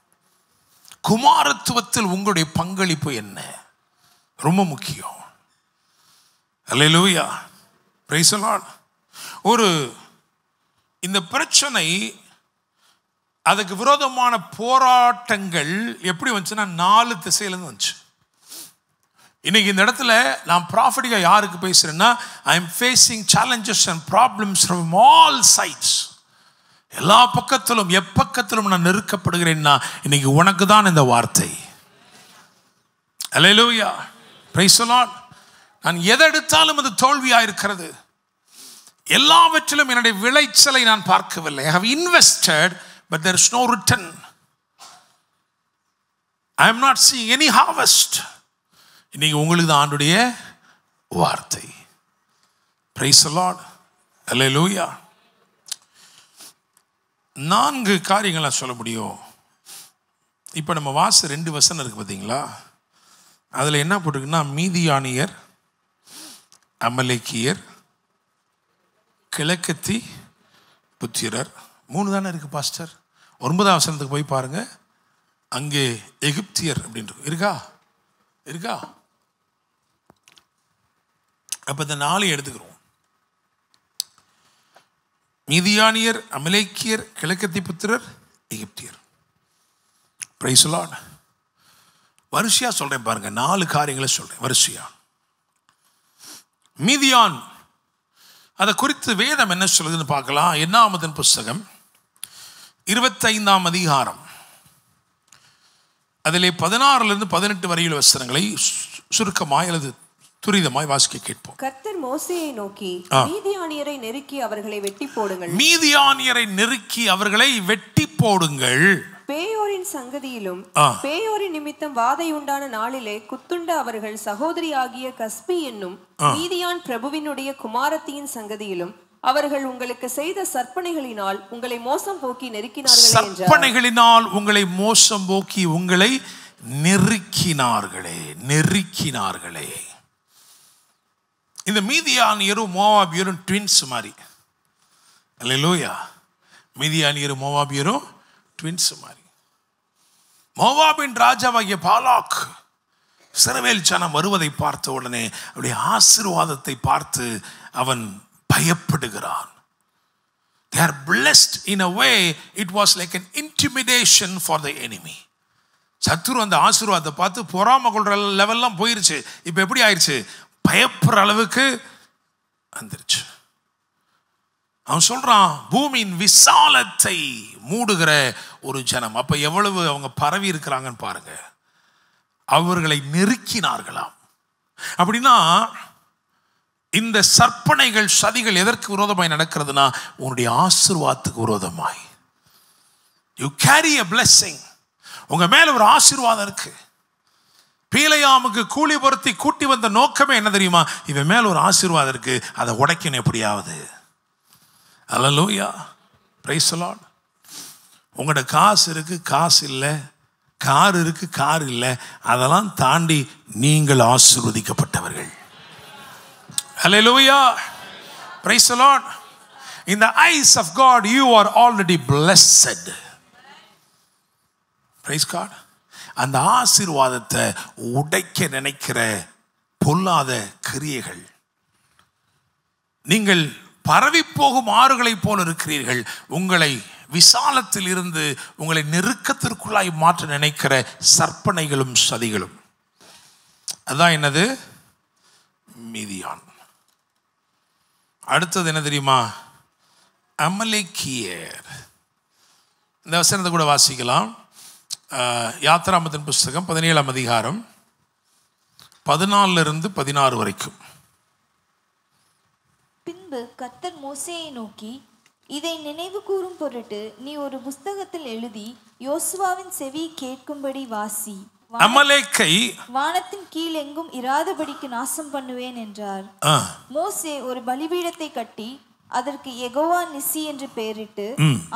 குமாரத்துவத்தில் உங்களுடைய பங்களிப்பு என்ன? ரொம்ப முக்கியம். அல்லேலூயா. Praise the Lord. ஒரு இந்த பிரச்சனை, அதுக்கு விரோதமான போராட்டங்கள் எப்படி வந்துச்சுன்னா 4 திசையிலேருந்து வந்துச்சு. இன்னைக்கு இந்த இடத்துல நான் ப்ராஃபிட்டிக்காக யாருக்கு பேசுறேன்னா, I am facing challenges and problems from all sides. எல்லா பக்கத்திலும் எப்பக்கத்திலும் நான் நெருக்கப்படுகிறேன்னா இன்னைக்கு உனக்கு தான் இந்த வார்த்தை. அல்லேலூயா. Praise the Lord. நான் எதை எடுத்தாலும் அது தோல்வியாக இருக்கிறது. எல்லாவற்றிலும் என்னுடைய விளைச்சலை நான் பார்க்கவில்லை. I have invested but there is no return. I am not seeing any harvest. இன்னைக்கு உங்களுக்கு தான் ஆண்டுடைய வார்த்தை. Price the Lord. அல்லேலூயா. 4 காரியங்களை சொல்ல முடியும். இப்போ நம்ம வாச 2 வசனம் இருக்கு பார்த்தீங்களா? அதில் என்ன போட்டிருக்குன்னா, மீதியானியர், அமலேக்கியர், கிழக்கத்தி புத்திரர். 3 தானே இருக்கு பாஸ்டர். 9ஆம் வசனத்துக்கு போய் பாருங்க, அங்கே எகிப்தியர் அப்படின்னு இருக்கா? இருக்கா? அப்போ இந்த 4 எடுத்துக்கிறோம். மீதியானியர், அமலேக்கியர், கிழக்கத்தி புத்திரர், எகிப்தியர். Price the Lord. வரிசையா சொல்றேன் பாருங்க, 4 காரியங்களை சொல்றேன் வரிசையா. மீதியான், அதை குறித்து வேதம் என்ன சொல்லுதுன்னு பார்க்கலாம். என்னாமத்தின் புஸ்தகம் 25ஆம் அதிகாரம், அதிலே 16 to 18 வரையுள்ள வசனங்களை சுருக்கமாய் அல்லது துரிதமாய் வாசிக்க கேட்போம். கர்த்தர் மோசேயை நோக்கி, மீதியானியரை நெருக்கி அவர்களை வெட்டி போடுங்கள். மீதியானியரை நெருக்கி அவர்களை வெட்டி போடுங்கள். பேயோரின் சங்கதியிலும் பேயோரின் நிமித்தம் வாதை உண்டான நாளிலே குத்துண்ட அவர்கள் சகோதரி ஆகிய கஸ்பி என்னும் மீதியான் பிரபுவினுடைய குமாரத்தியின் சங்கதியிலும் அவர்கள் உங்களுக்கு செய்த சற்பனைகளினால் உங்களை மோசம் போக்கி நெருக்கினார்களே. சற்பனைகளினால் உங்களை மோசம் போக்கி உங்களை நெருக்கினார்களே. நெருக்கினார்களே. இந்த மீதியானியரும் மோவாபியரும் ட்வின்ஸ் மாதிரி. அல்லேலூயா. மீதியானியரும் மோவாபியரும் ட்வின்ஸ் மாதிரி. மோவாபின் ராஜாவாகிய பாலாக் இஸ்ரவேல் ஜனம் வருவதை பார்த்த உடனே அவருடைய ஆசீர்வாதத்தை பார்த்து அவன் பயப்படுகிறான். They are blessed in a way it was like an intimidation for the enemy. சத்துரு அந்த ஆசீர்வாதத்தை பார்த்து பொறாம கொள்ற லெவல்லாம் போயிருச்சு. இப்போ எப்படி ஆயிடுச்சு? பயப்படுற அளவுக்கு வந்துருச்சு. அவன் சொல்றான், பூமியின் விசாலத்தை மூடுகிற ஒரு ஜனம். அப்ப எவ்வளவு அவங்க பரவி இருக்கிறாங்கன்னு பாருங்க. அவர்களை நெருக்கினார்களாம். அப்படின்னா இந்த சற்பனைகள் சதிகள் எதற்கு விரோதமாய் நடக்கிறதுனா, உன்னுடைய ஆசீர்வாதத்துக்கு விரோதமாய். You carry a blessing. உங்க மேல ஒரு ஆசீர்வாதம் இருக்கு. பீலையாமுக்கு கூலி பொருத்தி கூட்டி வந்த நோக்கமே என்ன தெரியுமா? இவன் மேல ஒரு ஆசீர்வாதம் இருக்கு, அதை உடைக்கணும் எப்படியாவது. அல்லேலூயா, பிரைஸ் தி லார்ட். உங்களோட காசு இருக்கு, காசு இல்லை, கார் இருக்கு, கார் இல்லை, அதெல்லாம் தாண்டி நீங்கள் ஆசீர்வதிக்கப்பட்டவர்கள். அல்லேலூயா, praise the Lord. In the eyes of God you are already blessed. Praise God. அந்த ஆசீர்வாதத்தை உடைக்க நினைக்கிற பொல்லாத கிரியைகள், நீங்கள் பரவி போகும் ஆறுகளை போல இருக்கிறீர்கள். உங்களை விசாலத்தில் இருந்து உங்களை நெருக்கத்திற்குள்ளாய் மாற்ற நினைக்கிற சற்பனைகளும் சதிகளும். அதான் என்னது? மீதியான். அடுத்தது என்ன தெரியுமா? அமலேக்கியர். இந்த வசனத்தை கூட வாசிக்கலாம். யாத்திராமத்தின் புஸ்தகம் 17ஆம் அதிகாரம் 14 to 16 வரைக்கும். பின்பு கர்த்தர் மோசேயை நோக்கி, இதை நினைவு கூறும் பொருட்டு நீ ஒரு புஸ்தகத்தில் எழுதி யோசுவாவின் செவி கேட்கும்படி வாசி. அமலேக்கை வானத்தின் கீழ் எங்கும் இராதபடிக்கு நாசம் பண்ணுவேன் என்றார். மோசே ஒரு பலிபீடத்தை கட்டி அதற்கு யெகோவா நிசி என்று பெயரிட்டு,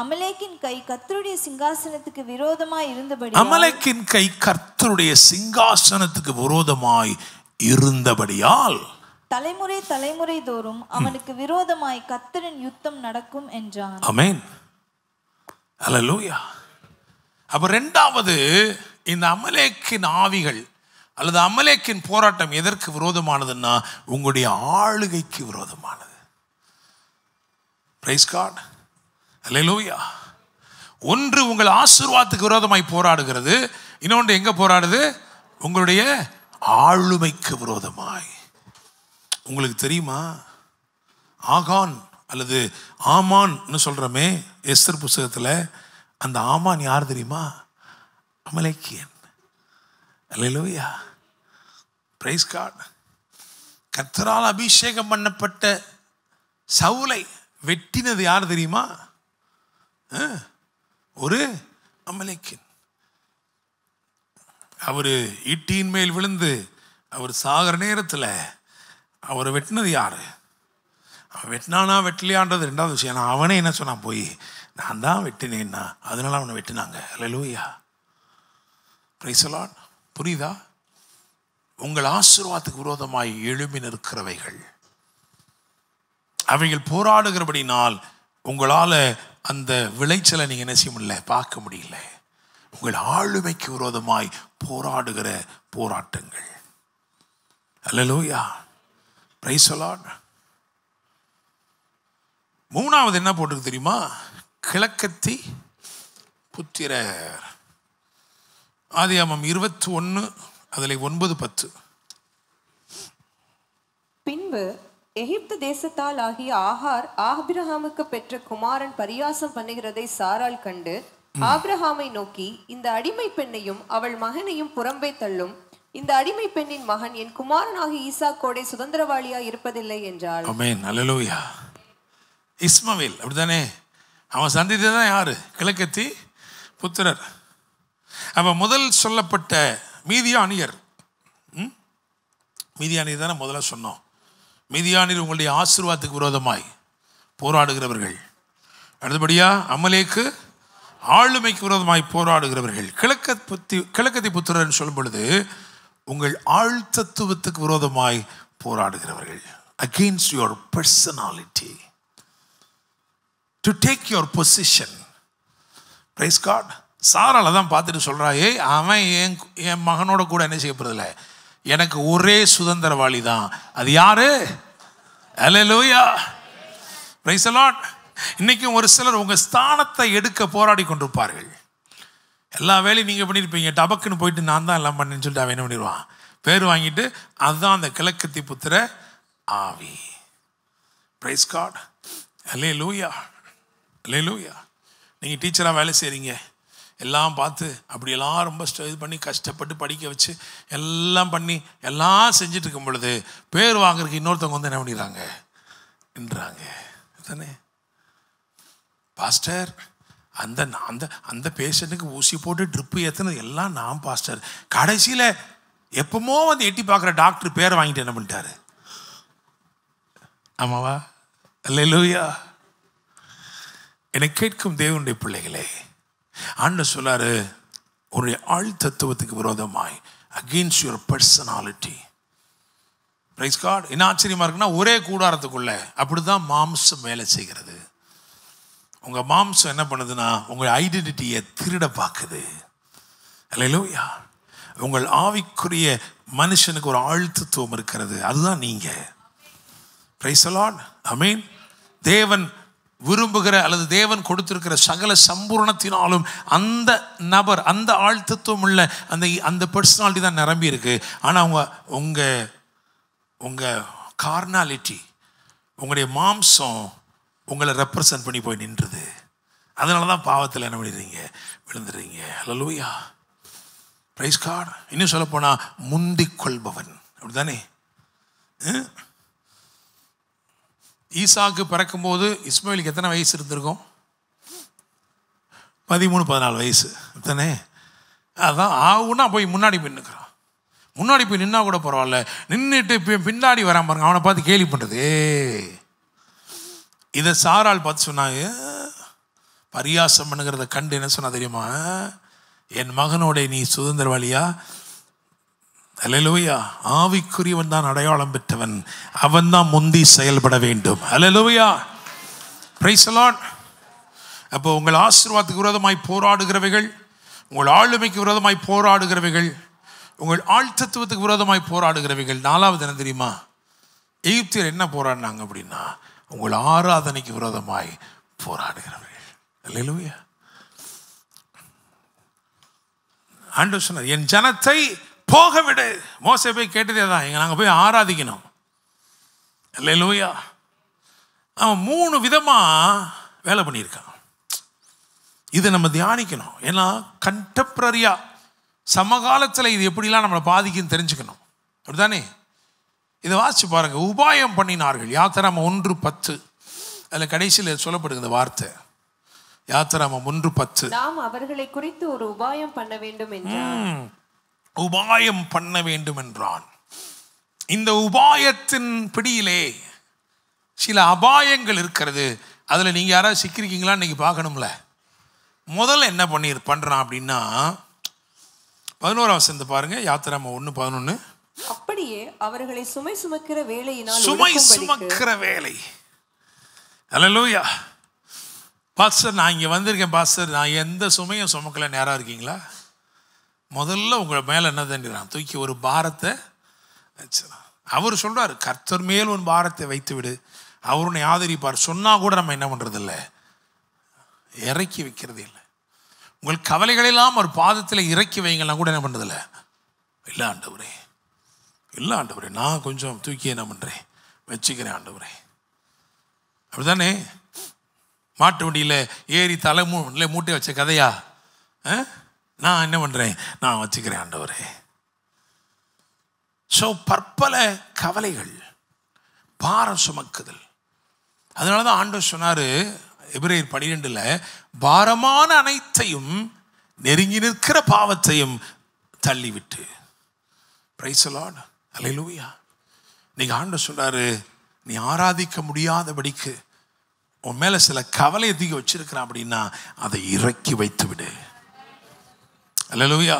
அமலேக்கின் கை கர்த்தருடைய சிங்காசனத்துக்கு விரோதமாய் இருந்தபடியால், அமலேக்கின் கை கர்த்தருடைய சிங்காசனத்துக்கு விரோதமாய் இருந்தபடியால் தலைமுறை தலைமுறை தோறும் அவனுக்கு விரோதமாய் கர்த்தரின் யுத்தம் நடக்கும் என்றான். ஆமென், அல்லேலூயா. அப்ப இரண்டாவது, இந்த அமலேக்கின் ஆவிகள் அல்லது அமலேக்கின் போராட்டம் எதற்கு விரோதமானதுன்னா உங்களுடைய ஆளுகைக்கு விரோதமானது. Praise God. Hallelujah. ஒன்று உங்கள் ஆசீர்வாதத்துக்கு விரோதமாய் போராடுகிறது, இன்னொன்று எங்க போராடுது? உங்களுடைய ஆளுமைக்கு விரோதமாய். உங்களுக்கு தெரியுமா, ஆகான் அல்லது ஆமான்னு சொல்றமே எஸ்தர் புஸ்தகத்தில், அந்த ஆமான் யார் தெரியுமா? அமலேக்கியன். அல்லேலூயா, பிரைஸ் காட். கர்த்தரால் அபிஷேகம் பண்ணப்பட்ட சவுலை வெட்டினது யார் தெரியுமா? ஒரு அமலேக்கியன். அவரு ஈட்டியின் மேல் விழுந்து அவர் சாகிற நேரத்தில் அவரை வெட்டினது யாரு? அவன் வெட்டினானா வெட்டலையான்றது ரெண்டாவது விஷயம். ஆனால் அவனே என்ன சொன்னான்? போய் நான் தான் வெட்டினேன்னா அதனால அவனை வெட்டினாங்க. அல்லேலூயா, பிரைஸ் தி லார்ட். புரியுதா? உங்கள் ஆசீர்வாதத்துக்கு விரோதமாய் எழும்பி நிற்கிறவைகள், அவைகள் போராடுகிறபடினால் உங்களால் அந்த விளைச்சலை நீங்கள் என்ன செய்ய முடியல, பார்க்க முடியல. உங்கள் ஆளுமைக்கு விரோதமாய் போராடுகிற போராட்டங்கள். அல்லேலூயா, பிரைஸ் தி லார்ட். மூணாவது என்ன போட்டிருக்கு தெரியுமா? கிழக்கத்தி புத்திரர். ஆதியாகமம் 21 அதில் 9-10. பின்பு எகிப்து தேசத்தால் ஆகிய ஆகார் ஆபிரகாமுக்கு பெற்ற குமாரன் பரியாசம் பண்ணுகிறதை சாராள் கண்டு ஆபிரகாமை நோக்கி, இந்த அடிமை பெண்ணையும் அவள் மகனையும் புறம்பே தள்ளும். இந்த அடிமை பெண்ணின் மகன் என் குமாரனாகிய ஈசாக்கோடே சுதந்திரவாளியா இருப்பதில்லை என்றாள். ஆமென், அல்லேலூயா. இஸ்மவேல் அப்படித்தானே? அவன் சந்தித்ததான் யாரு? கிழக்கத்தி புத்திரர். அப்ப முதல் சொல்லப்பட்ட மீதியானியர், மீதியானியர் தானே முதல்ல சொன்னோம். மீதியானியர் உங்களுடைய ஆசீர்வாதத்துக்கு விரோதமாய் போராடுகிறவர்கள். அடுத்தபடியா அமலேக்கு ஆளுமைக்கு விரோதமாய் போராடுகிறவர்கள். கிழக்கத்தி புத்திரன் சொல்லும் பொழுது உங்கள் ஆழ்தத்துவத்துக்கு விரோதமாய் போராடுகிறவர்கள். against your personality, to take your position. Praise God. சாரால தான் பார்த்துட்டு சொல்றா, ஏய் அவன் என் மகனோட கூட என்ன செய்யப்படுறதில்ல, எனக்கு ஒரே சுதந்திரவாளி தான். அது யாரு? அல்லேலூயா, பிரைஸ் தி லார்ட். இன்னைக்கும் ஒரு சிலர் உங்க ஸ்தானத்தை எடுக்க போராடி கொண்டிருப்பார்கள். எல்லா வேலையும் நீங்க பண்ணியிருப்பீங்க, டபக்குன்னு போயிட்டு நான் தான் எல்லாம் பண்ணேன்னு சொல்லிட்டு அவன் என்ன பண்ணிடுவான், பேர் வாங்கிட்டு. அதுதான் அந்த கிழக்கத்தி புத்திர ஆவி. பிரைஸ் காட், அல்லேலூயா, அல்லேலூயா. நீங்கள் டீச்சராக வேலை செய்கிறீங்க, எல்லாம் பார்த்து அப்படியெல்லாம் ரொம்ப இது பண்ணி கஷ்டப்பட்டு படிக்க வச்சு எல்லாம் பண்ணி எல்லாம் செஞ்சுட்டு இருக்கும் பொழுது பேர் வாங்குறதுக்கு இன்னொருத்தவங்க வந்து என்ன பண்ணிடுறாங்கன்றாங்க தானே. பாஸ்டர், அந்த அந்த அந்த பேஷண்ட்டுக்கு ஊசி போட்டு ட்ரிப்பு ஏற்றுனது எல்லாம் நான் பாஸ்டர். கடைசியில் எப்பமோ வந்து எட்டி பார்க்குற டாக்டர் பேரை வாங்கிட்டு என்ன பண்ணிட்டாரு? ஆமாவா? அல்லேலூயா. என்னை கேட்கும் தேவனுடைய பிள்ளைகளே, ஆண்டவர் சொல்லாரு, உன்னுடைய ஆள் தத்துவத்துக்கு விரோதமாய், against your personality. Praise God. என்ன ஆச்சரியமா இருக்குன்னா, ஒரே கூடாரத்துக்குள்ள அப்படிதான் மாம்சம் வேலை செய்கிறது. உங்க மாம்சம் என்ன பண்ணுதுன்னா உங்கள் ஐடென்டிட்டியை திருட பார்க்குது. அல்லேலூயா. உங்கள் ஆவிக்குரிய மனுஷனுக்கு ஒரு ஆழ்த்துவம் இருக்கிறது, அதுதான் நீங்க. Praise the Lord. ஆமென். தேவன் விரும்புகிற அல்லது தேவன் கொடுத்திருக்கிற சகல சம்பூர்ணத்தினாலும் அந்த நபர், அந்த ஆழ்த்துவம் உள்ள அந்த பர்சனாலிட்டி தான் நிரம்பி இருக்கு. ஆனால் உங்க கார்னாலிட்டி, உங்களுடைய மாம்சம் உங்களை ரெப்ரசன்ட் பண்ணி போய் நின்றுது. அதனால தான் பாவத்தில் என்ன பண்ணிடுறீங்க? விழுந்துடுறீங்க. அல்லேலூயா. Praise God. இன்னும் சொல்ல போனா முந்திக் கொள்பவன், அப்படித்தானே? ஈசாக்கு பிறக்கும்போது இஸ்மாயிலுக்கு எத்தனை வயசு இருந்திருக்கும்? 13-14 வயசு தானே? அதான் ஆகுன்னா போய் முன்னாடி போய் நிற்கிறான். முன்னாடி போய் நின்னா கூட பரவாயில்ல, நின்றுட்டு பின்னாடி வரான் பாருங்க, அவனை பார்த்து கேலி பண்ணுறது. இதை சாரால் பார்த்து சொன்னாங்க, பரியாசம் பண்ணுகிறத கண்டு என்ன சொன்னா தெரியுமா? என் மகனோட நீ சுதந்திரவாளியா? அல்லேலூயா. ஆவிக்குரியவன் தான் அடையாளம் பெற்றவன், அவன் தான் முந்தி செயல்பட வேண்டும். அல்லேலூயா. Praise the Lord. அப்போ உங்கள் ஆசீர்வாதத்துக்கு விரோதமாய் போராடுகிறவைகள், உங்கள் ஆளுமைக்கு விரோதமாய் போராடுகிறவைகள், உங்கள் ஆழ்த்தத்துவத்துக்கு விரோதமாய் போராடுகிறவைகள். 4வது என்ன தெரியுமா? எகிப்தியர் என்ன போராடினாங்க அப்படின்னா, உங்கள் ஆராதனைக்கு விரோதமாய் போராடுகிறவர்கள். அல்லேலூயா. ஆண்டவர் சொன்னார், என் ஜனத்தை போக விடு. மோசே போய் கேட்டதே தான், நாங்கள் போய் ஆராதிக்கணும். அல்லேலூயா. அவன் 3 விதமா வேலை பண்ணியிருக்கான். இதை நம்ம தியானிக்கணும். ஏன்னா கண்டெம்பரரியா சமகாலத்தில் இது எப்படிலாம் நம்மளை பாதிக்குன்னு தெரிஞ்சுக்கணும், அப்படிதானே? இதை வாசிச்சு பாருங்க. உபாயம் பண்ணினார்கள். யாத்திராமம் 1:10 அதில் கடைசியில் சொல்லப்படுகிற இந்த வார்த்தை. யாத்திராமம் 1:10. நாம் அவர்களை குறித்து ஒரு உபாயம் பண்ண வேண்டும் என்றான். உபாயம் பண்ண வேண்டும் என்றான். இந்த உபாயத்தின் பிடியிலே சில அபாயங்கள் இருக்கிறது. அதில் நீங்கள் யாராவது சிக்கிருக்கீங்களா இன்னைக்கு பார்க்கணும்ல. முதல்ல என்ன பண்றான் அப்படின்னா 11வது வசனத்தை பாருங்க. யாத்திராமம் 1:11. அப்படியே அவர்களை சுமை சுமக்கிற வேலையினால், சுமை சுமக்கிற வேலை. அல்லேலூயா. பாஸ்டர், நான் இங்கே வந்திருக்கேன் பாஸ்டர், நான் எந்த சுமையும் சுமக்கல, நேராக இருக்கீங்களா? முதல்ல உங்களை மேலே என்ன தண்டிறான்? தூக்கி ஒரு பாரத்தை வச்சுறான். அவர் சொல்றாரு, கர்த்தர் மேல் உன் பாரத்தை வைத்து விடு, அவர் உன்னை ஆதரிப்பார். சொன்னா கூட நம்ம என்ன பண்றது இல்லை, இறக்கி வைக்கிறது இல்லை. உங்கள் கவலைகளெல்லாம் ஒரு பாதத்தில் இறக்கி வைங்கலாம் கூட என்ன பண்ணுறதில்ல. இல்லை ஆண்டவரே, இல்லை ஆண்டவரே, நான் கொஞ்சம் தூக்கி என்ன பண்ணுறேன், வச்சுக்கிறேன் ஆண்டவரே. அப்படிதானே? மாட்டு வண்டியில் ஏறி மூட்டை வச்ச கதையா? நான் என்ன பண்ணுறேன், நான் வச்சுக்கிறேன் ஆண்டவரே. ஸோ பற்பல கவலைகள், பாரம் சுமக்குதல். அதனால தான் ஆண்டவர் சொன்னார் எபிரேயர் 12 பாரமான அனைத்தையும் நெருங்கி நிற்கிற பாவத்தையும் தள்ளிவிட்டு. Praise the Lord. அல்லேலூயா. நீங்க ஆண்டவர் சொன்னாரு, நீ ஆராதிக்க முடியாதபடிக்கு உன் மேல சில கவலை தூக்கி வச்சிருக்கிறான் அப்படின்னா அதை இறக்கி வைத்து விடு. அல்லேலூயா.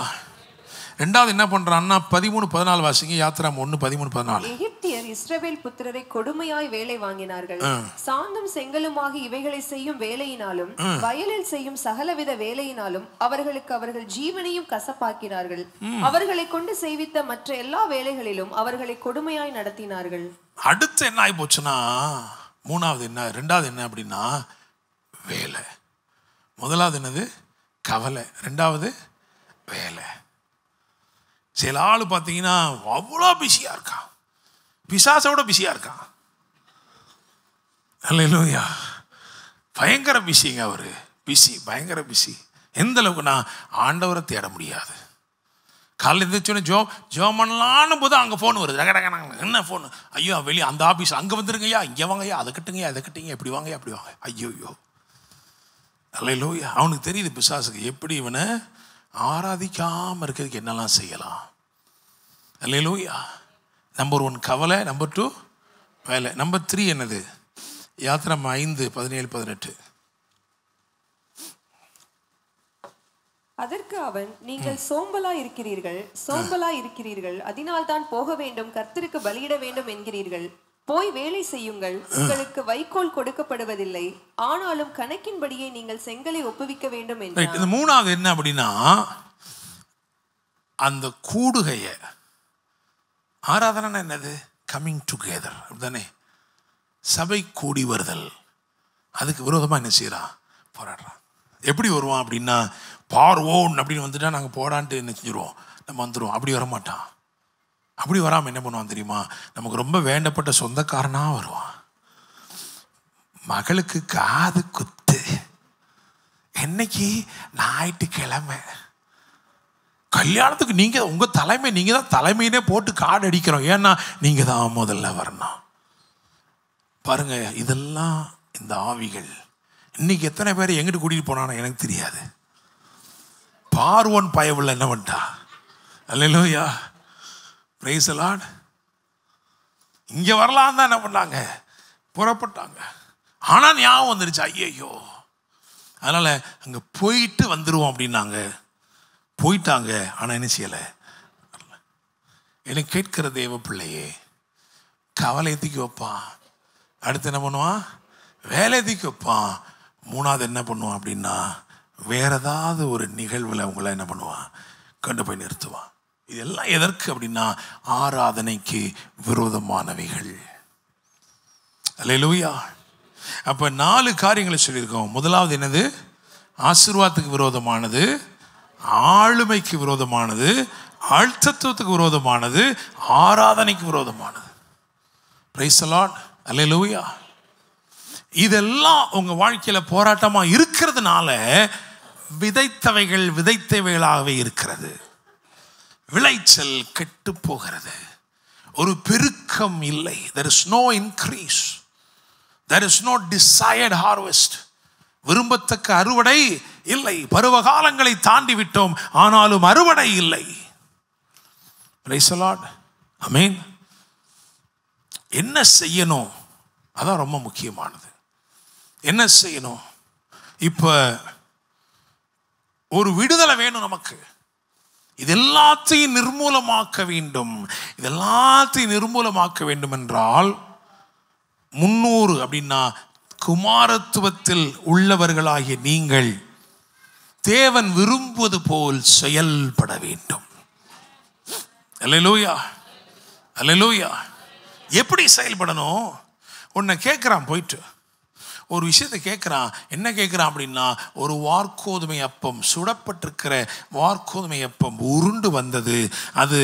2வது என்ன பண்றான்னா 13-14 வாசிங்க. யாத்திராமம் 1:13-14. எகிப்தியர் இஸ்ரவேல் புத்திரரை கொடுமையாய் வேலை வாங்கினார்கள். சாந்தும் செங்கலுமாகி இவைகளை செய்யும் வேலையினாலும் வயலில் செய்யும் சகலவித வேலையினாலும் அவர்களுக்கு அவர்கள் ஜீவனையும் கசப்பாக்கினார்கள். அவர்களை கொண்டு செய்வித்த மற்ற எல்லா வேலைகளிலும் அவர்களை கொடுமையாய் நடத்தினார்கள். அடுத்து என்ன ஆகி போச்சுன்னா, 3வது என்ன, 2வது என்ன அப்படின்னா வேலை. முதலாவது என்னது? கவலை. 2வது வேலை. சில ஆள் பார்த்தீங்கன்னா அவ்வளோ பிஸியாக இருக்கான், பிசாசோட பிஸியாக இருக்கான். அல்லேலூயா. பயங்கர பிஸிங்க அவர். பிஸி, பயங்கர பிஸி. எந்த அளவுக்குன்னா ஆண்டவரை தேட முடியாது. காலையில் எழுந்திரிச்சோன்னே ஜோ பண்ணலான்னு போது அங்கே ஃபோன் வருது. என்ன ஃபோன்? ஐயோ வெளியே அந்த ஆஃபீஸ் அங்கே வந்துருங்கய்யா, இங்கே வாங்கய்யா, அதை கட்டுங்கய்யா, அதை கட்டுங்க, எப்படி வாங்கய்யா, அப்படி வாங்க. ஐயோ. அல்லேலூயா. அவனுக்கு தெரியுது பிசாசுக்கு எப்படி இவனை ஆராதிக்காமல் இருக்கிறதுக்கு என்னெல்லாம் செய்யலாம். அல்லேலூயா. நம்பர் 1 கவலை, நம்பர் 2 வேலை, நம்பர் 3 என்னது? யாத்திராகமம் 5:17-18. அதற்கு அவன், நீங்கள் சோம்பலா இருக்கிறீர்கள், அதனால் தான் போக வேண்டும், கர்த்தருக்கு பலியிட வேண்டும் என்கிறீர்கள். போய் வேலை செய்யுங்கள், உங்களுக்கு வைக்கோல் கொடுக்கப்படுவதில்லை, ஆனாலும் கணக்கின்படியே நீங்கள் செங்கலை ஒப்புவிக்க வேண்டும் என்றார். இந்த 3வது என்ன அப்படின்னா, அந்த கூடுகைய ஆராதனை என்னது? கம்மிங் டுகெதர் அப்படிதானே? சபை கூடி வருதல். அதுக்கு விரோதமாக என்ன செய்யறான்? போராடுறான். எப்படி வருவான் அப்படின்னா, பார்வோன் அப்படின்னு வந்துட்டா நாங்கள் போடான்ட்டு என்ன செஞ்சிருவோம், நம்ம வந்துடுவோம். அப்படி வரமாட்டான். அப்படி வராமல் என்ன பண்ணுவான் தெரியுமா? நமக்கு ரொம்ப வேண்டப்பட்ட சொந்தக்காரனாக வருவான். மகளுக்கு காது குத்து, என்னைக்கு ஞாயிற்றுக்கிழமை கல்யாணத்துக்கு நீங்கள் உங்கள் தலைமை, நீங்கள் தான் தலைமையினே போட்டு கார்டு அடிக்கிறோம். ஏன்னா நீங்கள் தான் முதல்ல வரணும். பாருங்க, இதெல்லாம் இந்த ஆவிகள். இன்னைக்கு எத்தனை பேர் எங்கிட்டு கூட்டிகிட்டு போனானோ எனக்கு தெரியாது. பார்வோன் பயவுள்ள என்ன பண்ணிட்டா? அல்லேலூயா, பிரைஸ் தி லார்ட். இங்கே வரலாம் தான் என்ன பண்ணாங்க? புறப்பட்டாங்க. ஆனால் ஞாபகம் வந்துருச்சு, ஐயோ அதனால் அங்கே போயிட்டு வந்துடுவோம் அப்படின்னாங்க. போயிட்டாங்க. ஆனால் என்ன செய்யலை? எனக்கு கேட்கிற தேவ பிள்ளையே, கவலை தூக்கி வைப்பான். அடுத்து என்ன பண்ணுவான்? வேலை தூக்கி வைப்பான். 3வது என்ன பண்ணுவான் அப்படின்னா, வேற ஏதாவது ஒரு நிகழ்வில் உங்களை என்ன பண்ணுவான்? கொண்டு போய் நிறுத்துவான். இதெல்லாம் எதற்கு அப்படின்னா, ஆராதனைக்கு விரோதமானவைகள். அல்லேலூயா. அப்போ 4 காரியங்களை சொல்லியிருக்கோம். முதலாவது என்னது? ஆசீர்வாதத்துக்கு விரோதமானது, ஆளுமைக்கு விரோதமானது, ஆழ்த்தத்துவத்துக்கு விரோதமானது, ஆராதனைக்கு விரோதமானது. Praise the Lord. அல்லேலூயா. இதெல்லாம் உங்கள் வாழ்க்கையில் போராட்டமாக இருக்கிறதுனால விதைத்தவைகளாகவே இருக்கிறது. விளைச்சல் கெட்டு போகிறது. ஒரு பெருக்கம் இல்லை. there is no increase, there is no desired harvest. விரும்பத்தக்க அறுவடை இல்லை. பருவ காலங்களை தாண்டி விட்டோம், ஆனாலும் அறுவடை இல்லை. praise the Lord. ஆமென். என்ன செய்யணும்? அதான் ரொம்ப முக்கியமானது. என்ன செய்யணும்? இப்ப ஒரு விடுதலை வேணும் நமக்கு. இதெல்லாத்தையும் நிர்மூலமாக்க வேண்டும். இதெல்லாத்தையும் நிர்மூலமாக்க வேண்டும் என்றால் 300 அப்படின்னா குமாரத்துவத்தில் உள்ளவர்களாகிய நீங்கள் தேவன் விரும்புவது போல் செயல்பட வேண்டும். அல்லேலூயா, அல்லேலூயா. எப்படி செயல்படணும்? உன்னை கேட்குறான், போயிட்டு ஒரு விஷயத்தை கேட்குறான். என்ன கேட்குறான் அப்படின்னா, ஒரு வார்கோதுமை அப்பம், சுடப்பட்டிருக்கிற வார்கோதுமை அப்பம் உருண்டு வந்தது. அது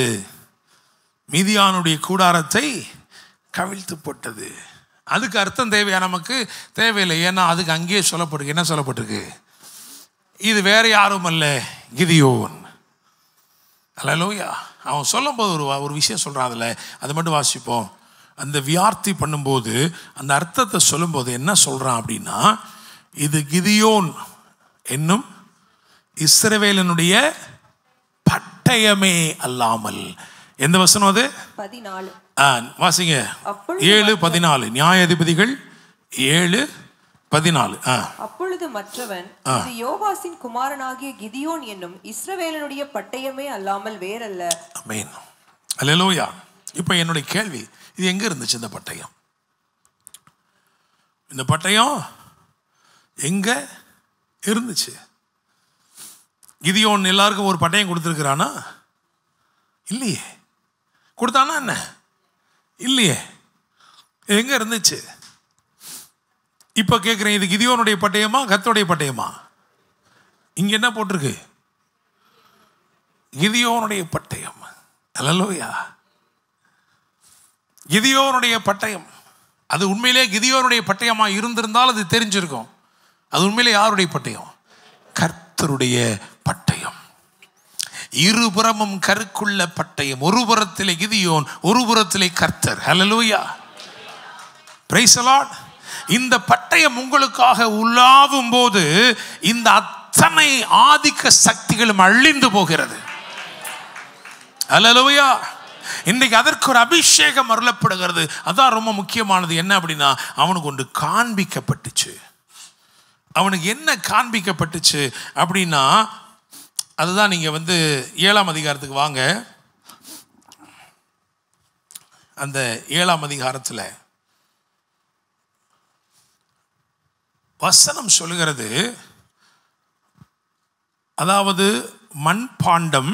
மீதியானுடைய கூடாரத்தை கவிழ்த்து போட்டது. அதுக்கு அர்த்தம் தேவையா? நமக்கு தேவையில்லை. ஏன்னா அதுக்கு அங்கேயே சொல்லப்பட்டிருக்கு. என்ன சொல்லப்பட்டிருக்கு? இது வேற யாரும் அல்ல, கிதியோன். அல்லேலூயா. அவன் சொல்லும் போது ஒரு விஷயம் சொல்கிறான். அதில் அதை மட்டும் வாசிப்போம். அந்த வியார்த்தி பண்ணும்போது அந்த அர்த்தத்தை சொல்லும்போது என்ன சொல்கிறான் அப்படின்னா, இது கிதியோன் என்னும் இஸ்ரவேலனுடைய பட்டயமே அல்லாமல். எந்த வசனம் அது? 14. வாசிங்க. 7:14. நியாயாதிபதிகள் 7:14. அப்பொழுது மற்றவன், இது யோவாசின் குமாரனாகிய கிதியோன் என்னும் இஸ்ரவேலனுடைய பட்டயமே அல்லாமல் வேறல்ல. ஆமென். அல்லேலூயா. இப்போ என்னுடைய கேள்வி, இது எங்க இருந்துச்சு இந்த பட்டயம்? இந்த பட்டயம் எங்க இருந்துச்சு? கிதியோன் எல்லாருக்கும் ஒரு பட்டயம் கொடுத்துருக்கிறானா? இல்லையே. கொடுத்தானா என்ன? இல்லையே. எங்க இருந்துச்சு? இப்ப கேட்கிறேன், இது கிதியோனுடைய பட்டயமா கர்த்தருடைய பட்டயமா? இங்க என்ன போட்டிருக்கு? கிதியோனுடைய பட்டயம். அல்லேலூயா. கிதியோனுடைய பட்டயம். அது உண்மையிலே கிதியோனுடைய பட்டயமா இருந்திருந்தால் அது தெரிஞ்சிருக்கும். அது உண்மையிலே யாருடைய பட்டயம்? கர்த்தருடைய பட்டயம். இருபுறமும் கருக்குள்ள பட்டயம். ஒரு புறத்திலே கிதியோன், ஒரு புறத்திலே கர்த்தர். ஹல்லேலூயா. Praise the Lord. இந்த பட்டயம் உங்களுக்காக உலாவும் போது இந்த அத்தனை ஆதிக்க சக்திகளும் அழிந்து போகிறது. ஹல்லேலூயா. இன்றைக்கு அதற்கு ஒரு அபிஷேகம் அருளப்படுகிறது. அதான் ரொம்ப முக்கியமானது. என்ன அப்படின்னா, அவனுக்கு ஒன்று காண்பிக்கப்பட்டுச்சு. அவனுக்கு என்ன காண்பிக்கப்பட்டுச்சு அப்படின்னா, அதுதான் நீங்கள் 7ஆம் அதிகாரத்துக்கு வாங்க. அந்த 7ஆம் அதிகாரத்தில் வசனம் சொல்லுகிறது, அதாவது மண்பாண்டம்.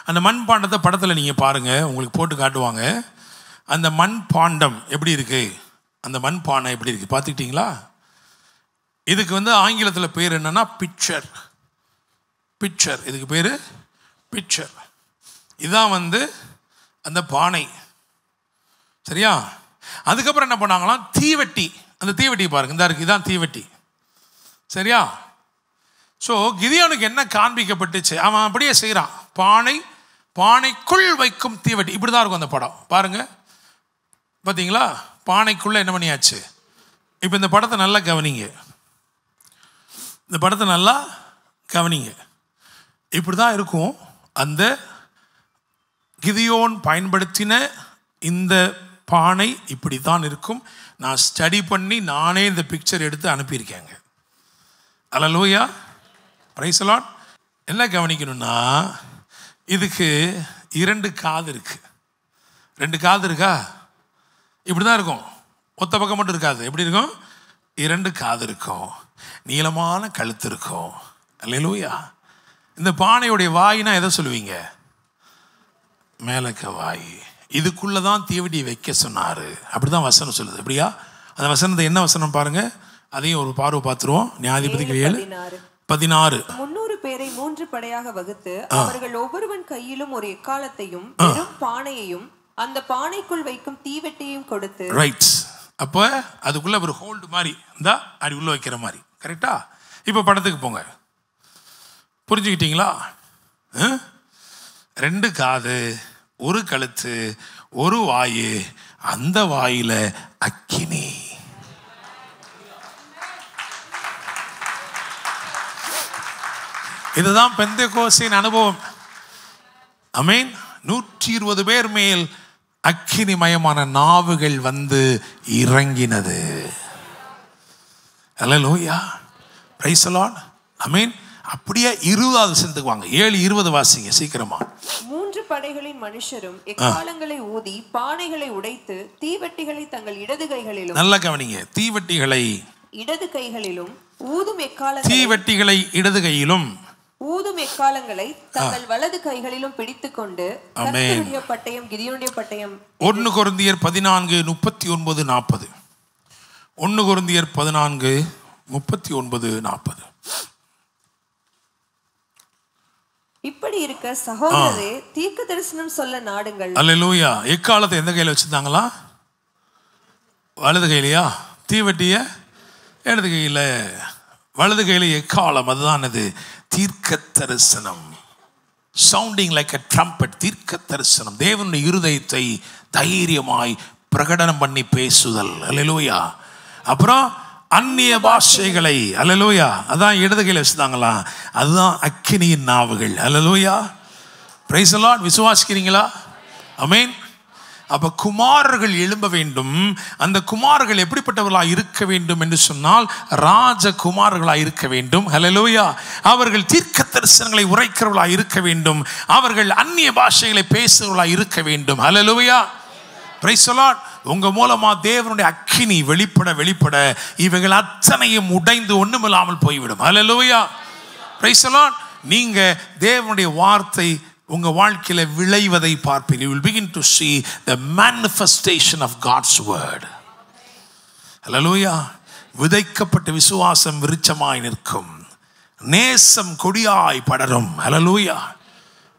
அந்த மண்பாண்டத்தை படத்தில் நீங்கள் பாருங்கள், உங்களுக்கு போட்டு காட்டுவாங்க. அந்த மண்பாண்டம் எப்படி இருக்கு, அந்த மண்பானை எப்படி இருக்கு பார்த்துக்கிட்டீங்களா? இதுக்கு ஆங்கிலத்தில் பேர் என்னன்னா பிக்சர். பிக்சர், இதுக்கு பேர் பிக்சர். இதான் அந்த பானை. சரியா? அதுக்கப்புறம் என்ன பண்ணாங்களாம், தீவெட்டி. அந்த தீவெட்டி பாருங்க, இந்த இருக்கு, இதான் தீவெட்டி. சரியா? ஸோ கிதியோனுக்கு என்ன காண்பிக்கப்பட்டுச்சு, அவன் அப்படியே செய்கிறான். பானைக்குள் வைக்கும் தீவெட்டி. இப்படி தான் இருக்கும் அந்த படம். பாருங்க, பார்த்தீங்களா? பானைக்குள்ளே என்ன பண்ணியாச்சு. இப்போ இந்த படத்தை நல்லா கவனிங்க, இந்த படத்தை நல்லா கவனிங்க. இப்படி தான் இருக்கும் அந்த கிதியோன் பயன்படுத்தின இந்த பானை. இப்படி தான் இருக்கும். நான் ஸ்டடி பண்ணி நானே இந்த பிக்சர் எடுத்து அனுப்பியிருக்கேங்க. அல்லேலூயா, பிரைஸ் தி லார்ட். என்ன கவனிக்கணும்னா, இதுக்கு 2 காது இருக்கு. 2 காது இருக்கா? இப்படி தான் இருக்கும். ஒத்த பக்கம் மட்டும் இருக்காது. எப்படி இருக்கும்? 2 காது இருக்கும், நீளமான கழுத்து இருக்கும். அல்லேலூயா. இந்த பானையுடைய வாயினா எதை சொல்லுவீங்க? மேலக்க வாய். இதுக்குள்ளே தான் தீவெட்டி வைக்க சொன்னார். அப்படி தான் வசனம் சொல்லுது. அப்படியா? அந்த வசனத்தை என்ன வசனம் பாருங்க, அதையும் ஒரு பார்வை பார்த்துருவோம். நியாயாதிபதிகள் 7:16. 300 பேரை 3 படையாக வகுத்து அவர்கள் ஒவ்வொருவன் கையிலும் ஒரு எக்காலத்தையும் வெறும் பானையையும் அந்த பானைக்குள் வைக்கும் தீவெட்டியையும் கொடுத்து. ரைட். அப்போ அதுக்குள்ள ஒரு ஹோல்டு மாதிரி இருந்தா அப்படி உள்ள வைக்கிற மாதிரி. கரெக்டா? இப்போ படத்துக்கு போங்க. புரிஞ்சுக்கிட்டீங்களா? 2 காது, 1 கழுத்து, 1 வாயு, அந்த வாயில அக்கினி. இதுதான் பெந்தெகோஸ்தின் அனுபவம். ஆமென். 120 பேர் மேல் அக்கினிமயமான நாவுகள் இறங்கினது. அல்லேலூயா, பிரைஸ் தி லார்ட். ஆமென். அப்படியே 20வது வசனத்துக்கு வாங்க. 7:20 வாசிங்க சீக்கிரமா. 3 படைகளின் மனுஷரும் எக்காலங்களை ஊதி பானைகளை உடைத்து தீவெட்டிகளை தங்கள் இடது கைகளிலும். நல்லா கவனிங்க. தீவெட்டிகளை இடது கைகளிலும் ஊதும் எக்காலங்களை, தீவெட்டிகளை இடது கையிலும் ஊதும் எக்காலங்களை தங்கள் வலது கைகளிலும் பிடித்துக்கொண்டு கர்த்தருடைய பட்டயம், கிதியோனுடைய பட்டயம். 1 கொரிந்தியர் 14:39-40. 1 கொரிந்தியர் 14:39-40. இப்படி இருக்க சகோதரரே, தீர்க்க தரிசனம் சொல்ல நாடுங்கள். அல்லேலூயா. எக்காலத்தை எந்த கையில வச்சிருந்தாங்களா? வலது கையிலையா? தீவெட்டிய இடது கையில. வலது கையில எக்காலம். அதுதான் அது தீர்க்க தரிசனம். Sounding like a trumpet. தீர்க்க தரிசனம். தேவனுடைய இருதயத்தை தைரியமாய் பிரகடனம் பண்ணி பேசுதல். அல்லேலூயா. அப்புறம் அந்நிய பாஷைகளை. அல்லேலூயா. அதான் இடது கையில் வச்சுதாங்களா? அதுதான் அக்கினியின் நாவுகள். அல்லேலூயா, பிரைஸ் தி லார்ட். விசுவாசிக்கிறீங்களா? ஆமென். அப்ப குமாரர்கள் எழும்ப வேண்டும். அந்த குமாரர்கள் எப்படிப்பட்டவர்களாக இருக்க வேண்டும் என்று சொன்னால், ராஜகுமாரர்களாக இருக்க வேண்டும். ஹல்லேலூயா. அவர்கள் தீர்க்க தரிசனங்களை உரைக்கிறவர்களாக இருக்க வேண்டும். அவர்கள் அந்நிய பாஷைகளை பேசுகிறவர்களாக இருக்க வேண்டும். ஹல்லேலூயா, பிரைஸ் தி லார்ட். உங்க மூலமா தேவனுடைய அக்கினி வெளிப்பட இவைகள் அத்தனையும் உடைந்து ஒண்ணுமில்லாமல் போய்விடும். ஹல்லேலூயா, பிரைஸ் தி லார்ட். நீங்க தேவனுடைய வார்த்தை உங்க வாழ்க்கையில விளைவதை பார்ப்பீர்கள். You will begin to see the manifestation of God's word. ஹல்லேலூயா. விதைக்கப்பட்ட விசுவாசம் விருட்சமாய் நிற்கும். நேசம் கொடியாய் படரும். ஹல்லேலூயா,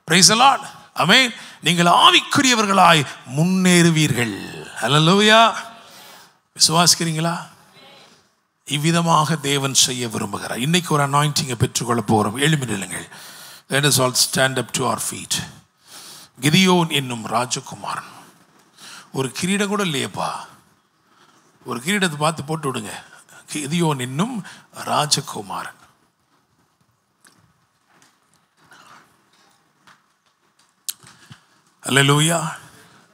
பிரைஸ் தி லார்ட். ஆமென். நீங்கள் ஆவிக்குரியவர்களாய் முன்னேறுவீர்கள். ஹல்லேலூயா. விசுவாசிக்கிறீங்களா? இவ்விதமாக தேவன் செய்ய விரும்புகிறார். இன்னைக்கு ஒரு அனாயிண்டிங்கை பெற்றுக்கொள்ள போகிறோம். எழும்பி நில்லுங்கள். Let us all stand up to our feet. Gideon என்னும் ராஜகுமாரன். ஒரு கிரீடம் கூட இல்லையப்பா. ஒரு கிரீடத்தை பார்த்து போட்டு விடுங்க. கிதியோன் என்னும் ராஜகுமாரன். அல்லேலூயா.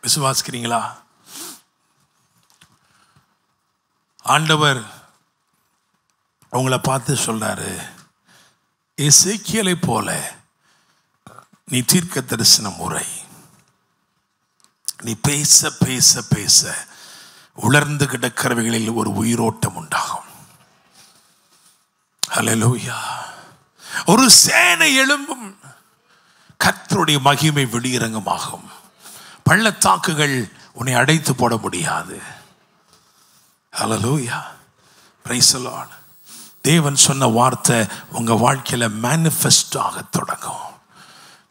விசுவாசிக்கிறீங்களா? ஆண்டவர் உங்களை பார்த்து சொல்றாரு, எசேக்கியேலை போல நீ தீர்க்க தரிசனம் உரை. நீ பேச பேச பேச உலர்ந்து கிடக்கிறவைகளில் ஒரு உயிரோட்டம் உண்டாகும். ஹல்லேலூயா. ஒரு சேனை எழும்பும், கர்த்தருடைய மகிமை வெளியிறங்கமாகும். பள்ளத்தாக்குகள் உன்னை அடைத்து போட முடியாது. ஹல்லேலூயா. Praise the Lord. தேவன் சொன்ன வார்த்தை உங்க வாழ்க்கையில மேனிஃபெஸ்ட் ஆக தொடங்கும்.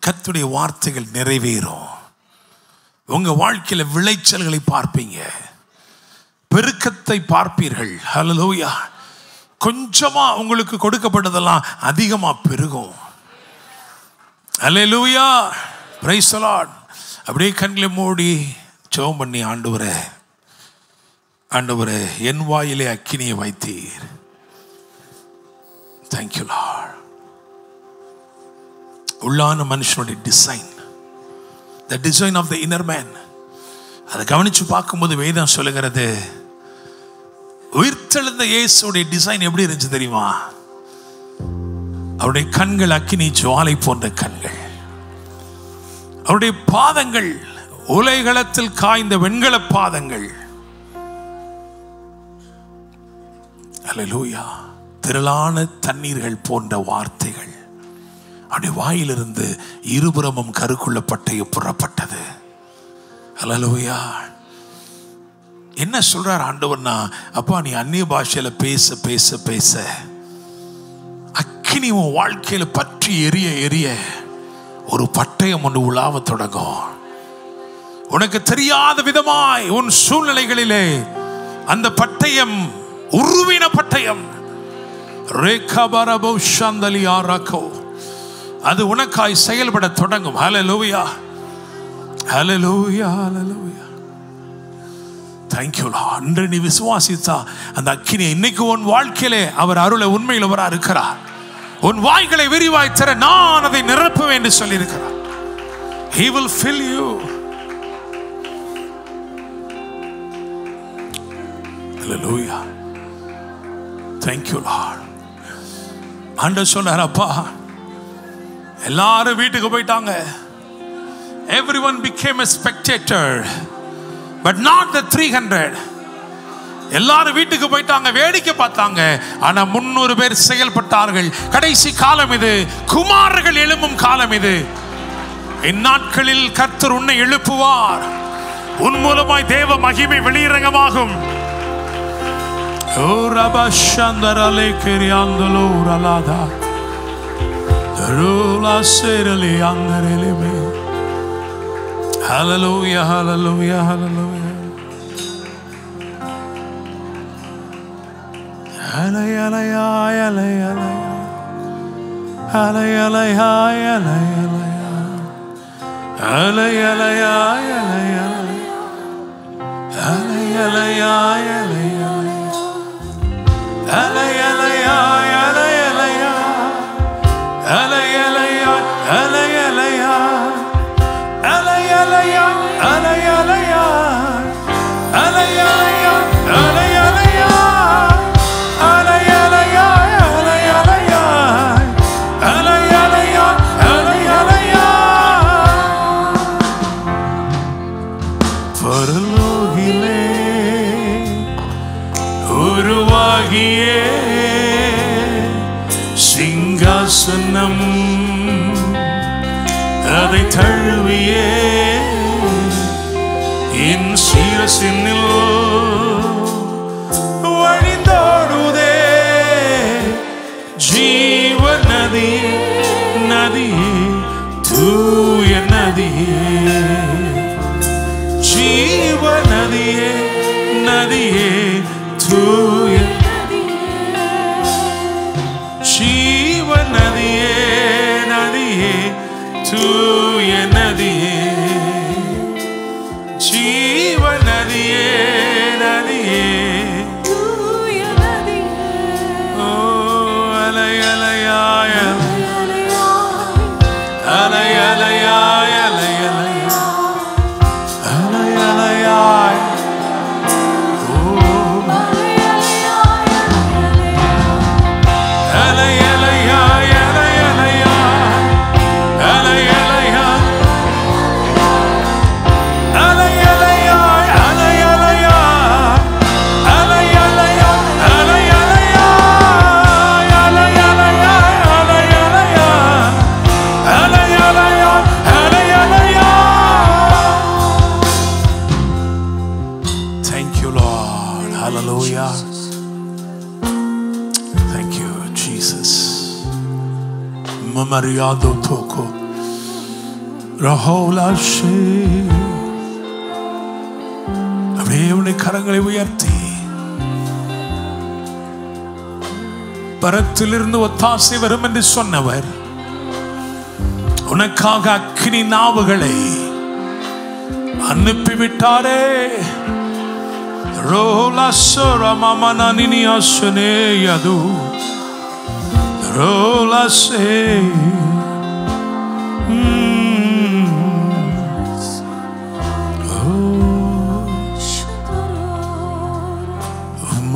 கர்த்தருடைய வார்த்தைகள் நிறைவேறும். உங்க வாழ்க்கையில விளைச்சல்களை பார்ப்பீங்க, பெருக்கத்தை பார்ப்பீர்கள். ஹல்லேலூயா. கொஞ்சமா உங்களுக்கு கொடுக்கப்பட்டதெல்லாம் அதிகமா பெருகும். ஹல்லேலூயா. Praise the Lord. அப்படியே கண்களை மூடி ஜெபம் பண்ணி, ஆண்டவரே, ஆண்டவரே, என் வாயிலே அக்கினியை வைத்தீர். Thank you Lord. உள்ளான மனுஷனுடைய design, the design of the inner man, அதை கவனிச்சு பார்க்கும்போது வேதம் சொல்லுகிறது, உயிர்த்தெழுந்த இயேசுடைய டிசைன் எப்படி இருந்துச்சு தெரியுமா? அவருடைய கண்கள் அக்கினி ஜுவாலை போன்ற கண்கள், அவருடைய பாதங்கள் உலைகளத்தில் காய்ந்த வெண்கல பாதங்கள். ஹல்லேலூயா. திரளான தண்ணீர்கள் போன்ற வார்த்தைகள். அவருடைய வாயிலிருந்து இருபுறமும் கருக்குள்ள பட்டயம் புறப்பட்டது. ஹல்லேலூயா. என்ன சொல்றார் ஆண்டவர்னா, அப்பா நீ அந்நிய பாஷையில பேச பேச பேச அக்கினி உன் வாழ்க்கையில பற்றி எரிய எரிய ஒரு பட்டயம் ஒன்று உலாவ தொடங்கும். உனக்கு தெரியாத விதமாய் உன் சூழ்நிலைகளிலே அந்த பட்டயம் உருவின பட்டயம் அது உனக்காய் செயல்பட தொடங்கும். ஹல்லேலூயா. ஹல்லேலூயா. ஹல்லேலூயா. Thank you Lord. அன்று நீ விசுவாசித்தா அந்த அக்கினி இன்னைக்கு உன் வாழ்க்கையிலே அவர் அருளை உண்மையில் அவரா இருக்கிறார். உன் வாய்களை விரிவாய் தர நான் அதை நிரப்புவேன் என்று சொல்லி இருக்கிறார். He will fill you. Hallelujah. Thank you Lord. ஆண்டவர் சொன்னார், அப்பா எல்லாரும் வீட்டுக்கு போயிட்டாங்க. Everyone became a spectator but not the 300. எல்லாரும் வீட்டுக்கு போயிட்டாங்க, வேடிக்கை பார்த்தாங்க. ஆனா 300 பேர் செயல்பட்டார்கள். கடைசி காலம் இது, குமாரர்கள் எழும்பும் காலம் இது. இந்நாட்களில் கர்த்தர் உன்னை எழுப்புவார். உன் மூலமாய் தேவ மகிமை வெளியிறங்கமாகும். ஓ ரபஷந்தரலே கிரியாந்தலோ ரலாதா ரோலா சேரலே அந்தரலே. ஹல்லேலூயா. ஹல்லேலூயா. ஹல்லேலூயா. Hallelujah, hallelujah, hallelujah, hallelujah, சிங்காசனம் அதை தழுவியே என் சிரசினில் வழிந்தோடுதே ஜீவ நதியே, நதியே, தூய நதியே, ஜீவ நதியே, நதியே, தூய ஜீவ நதியே, நதியே, தூய நதியே, ஜீவ நதியே, நதியே, தூய நதியே. ஓ அலை அலையாய் அலை அலையாய் அலை அலையாய் அலை Hallelujah. Thank you, Jesus. Mamariado toko. Rahola she. அப்படியே உன்னை கரங்களை உயர்த்தி பரத்திலிருந்து ஒத்தாசை வரும் என்று சொன்னவர் உனக்காக அக்கினி நாவுகளை அனுப்பிவிட்டாரே. ரோலா சோரா மாமனா நினியாசனே யது ரோலா சே.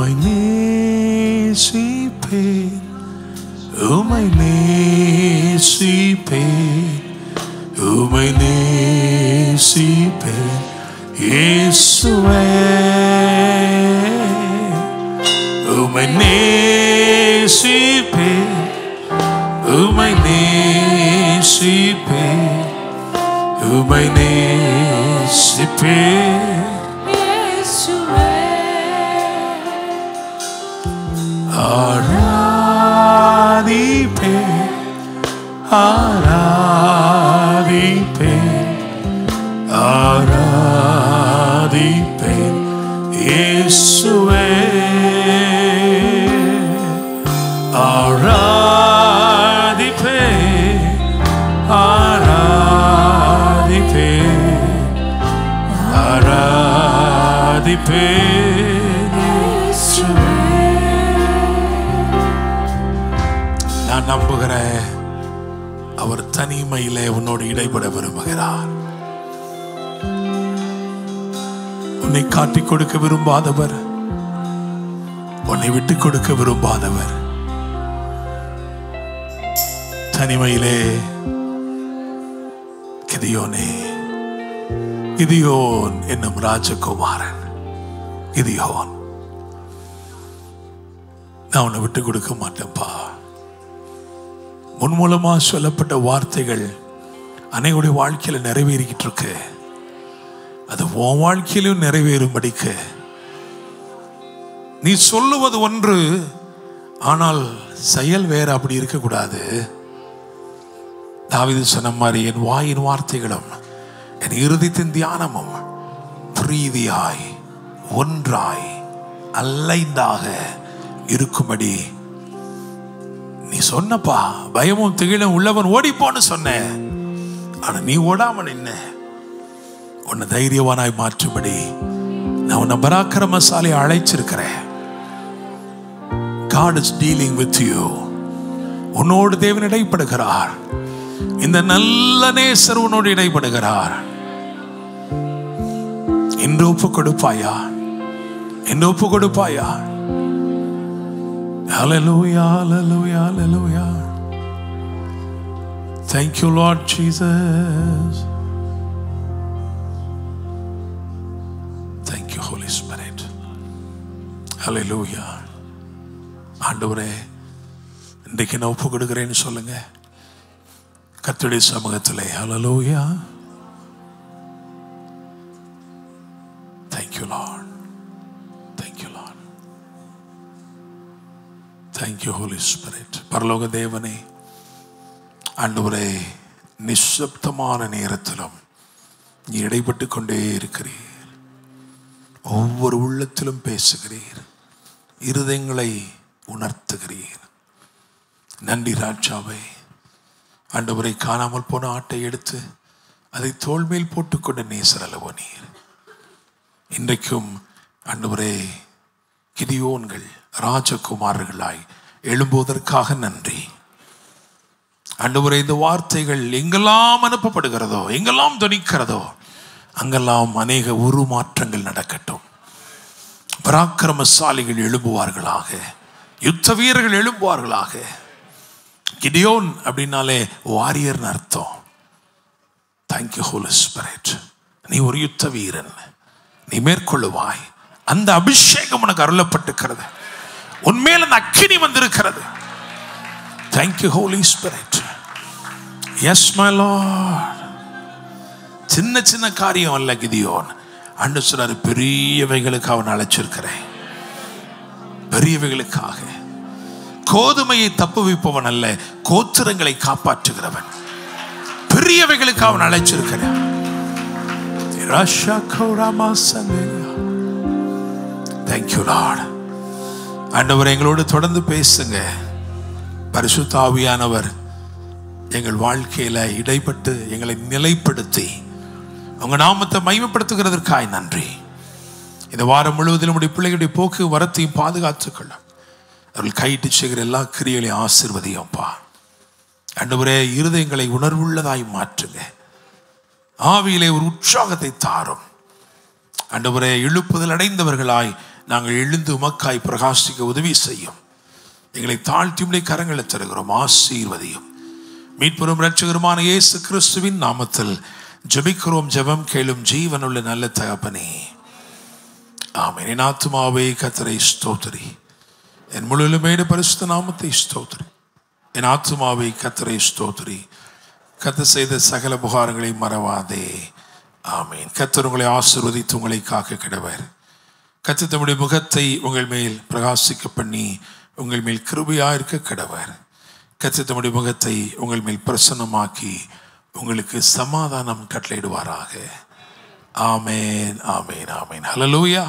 My nesipe, oh my nesipe, oh my nesipe, Yesue, oh my nesipe, oh my nesipe, oh my nesipe. Aradipe, Aradipe, Aradipe, Yesue, Aradipe, Aradipe, Aradipe, Yesue. நான் நம்புகிறேன் அவர் தனிமையிலே உன்னோடு இடைபட விரும்புகிறார். உன்னை காட்டிக் கொடுக்க விரும்பாதவர், உன்னை விட்டுக் கொடுக்க விரும்பாதவர், தனிமையிலே கிதியோனே, கிதியோன் என்னும் ராஜகுமாரன் கிதியோன், நான் உன்னை விட்டுக் கொடுக்க மாட்டேன்ப்பா. உன் மூலமா சொல்லப்பட்ட வார்த்தைகள் அனைவருடைய வாழ்க்கையில நிறைவேறிக்கிட்டு இருக்கு. அது உன் வாழ்க்கையிலும் நிறைவேறும்படிக்கு நீ சொல்லுவது ஒன்று, ஆனால் செயல் வேற. அப்படி இருக்கக்கூடாது. தாவீது சொன்ன மாதிரி என் வாயின் வார்த்தைகளும் என் இருதயத்தின் தியானமும் பிரீதியாய் ஒன்றாய் அலைந்தாக இருக்கும்படி நீ சொன்னப்பா. பயமும் திகிலும் உள்ளவன் ஓடிப்போன்னு சொன்ன, ஆனா நீ ஓடாம நின்ன. உன்னை தைரியவானாய் மாற்றும்படி நான் உன்னை பராக்கிரமசாலி அழைச்சிருக்கிறேன். God is dealing with you. உன்னோடு தேவன் இடைப்படுகிறார். இந்த நல்ல நேசர் உன்னோடு இடைப்படுகிறார். இன்று ஒப்பு கொடுப்பாயா? இன்று ஒப்பு கொடுப்பாயா? Hallelujah, hallelujah, hallelujah. Thank you, Lord Jesus. Thank you, Holy Spirit. Hallelujah. ஆண்டவரே, இன்றைக்கு நான் ஒப்பு கொடுக்கிறேன்னு சொல்லுங்க கர்த்தருடைய சமூகத்திலே. Hallelujah. Thank you, Lord. Thank you, Lord. Thank you, Holy Spirit. பரலோக தேவனே, ஆண்டவரே, நிசப்தமான நேரத்திலும் நீ இடைப்பட்டு கொண்டே இருக்கிறீர். ஒவ்வொரு உள்ளத்திலும் பேசுகிறீர், இருதயங்களை உணர்த்துகிறீர். நன்றி ராஜாவே. ஆண்டவரை, காணாமல் போன ஆட்டை எடுத்து அதை தோள் மேல் போட்டுக்கொண்ட நேசர் அல்லவோ நீர். இன்றைக்கும் ஆண்டவரே, கிதியோன்கள் ராஜகுமாரர்களாய் எழும்புவதற்காக நன்றி. ஆண்டவரே, இந்த வார்த்தைகள் எங்கெல்லாம் அனுப்பப்படுகிறதோ, எங்கெல்லாம் துணிக்கிறதோ, அங்கெல்லாம் அநேக உருமாற்றங்கள் நடக்கட்டும். பராக்கிரமசாலிகள் எழும்புவார்களாக, யுத்த வீரர்கள் எழும்புவார்களாக. கிதியோன் அப்படின்னாலே வாரியர்னு அர்த்தம். Thank you Holy Spirit. நீ ஒரு யுத்த வீரன், நீ மேற்கொள்ளுவாய். அந்த அபிஷேகம் உனக்கு அருளப்பட்டிருக்கிறது. உன்மேல் அந்த அக்கினி வந்திருக்கிறது. Thank you Holy Spirit. Yes my Lord. சின்ன சின்ன காரியம் அல்ல கிதியோன். ஆண்டவர் சொல்றாரு, பெரியவைகளுக்கு அவன் அழைச்சிருக்கிறேன். பெரியவைகளுக்காக. கோதுமையை தப்புவிப்பவன் அல்ல, கோத்திரங்களை காப்பாற்றுகிறவன். பெரியவைகளுக்கு அவன் அழைச்சிருக்கிறான். Thank you Lord. ஆண்டவர் எங்களோடு தொடர்ந்து பேசுங்க. பரிசுத்த ஆவியானவர் எங்கள் வாழ்க்கையில இடைப்பட்டு எங்களை நிலைப்படுத்தி உங்க நாமத்தை மகிமைப்படுத்துகிறதற்காய் நன்றி. இந்த வாரம் முழுவதிலும் உடைய பிள்ளைகளுடைய போக்கு வரத்தையும் பாதுகாத்துக்கொள்ள அவர்கள் கையிட்டு செய்கிற எல்லா கிரியைகளையும் ஆசீர்வதியப்பா. ஆண்டவரே, இருதயங்களை உணர்வுள்ளதாய் மாற்றுங்க. ஆவியிலே ஒரு உற்சாகத்தை தாரும். ஆண்டவரே, இழுப்புதல் அடைந்தவர்களாய் நாங்கள் எழுந்து உமக்காய் பிரகாசிக்க உதவி செய்யும். எங்களை தாழ்த்தி உம்முடைய கரங்களை தருகிறோம். ஆசீர்வதியும். மீட்பெரும் இரட்சகருமான இயேசு கிறிஸ்துவின் நாமத்தில் ஜெபிக்கிறோம். ஜெபம் கேளும் ஜீவனுள்ள நல்ல தகப்பனே, ஆமென். என் ஆத்துமாவே கர்த்தரை ஸ்தோத்திரி, என் முழுமையான பரிசுத்த நாமத்தை ஸ்தோத்திரி. என் ஆத்துமாவை கர்த்தரை ஸ்தோத்திரி, கர்த்தர் செய்த சகல உபகாரங்களை மறவாதே. ஆமென். கர்த்தர் உங்களை ஆசீர்வதித்து உங்களை காக்க கடவர். கர்த்தர் தம்முடைய முகத்தை உங்கள் மேல் பிரகாசிக்க பண்ணி உங்கள் மேல் கிருபையாக இருக்க கடவர். கர்த்தர் தம்முடைய முகத்தை உங்கள் மேல் பிரசன்னமாக்கி உங்களுக்கு சமாதானம் கட்டளையிடுவாராக. ஆமென், ஆமென், ஆமென். ஹல்லேலூயா.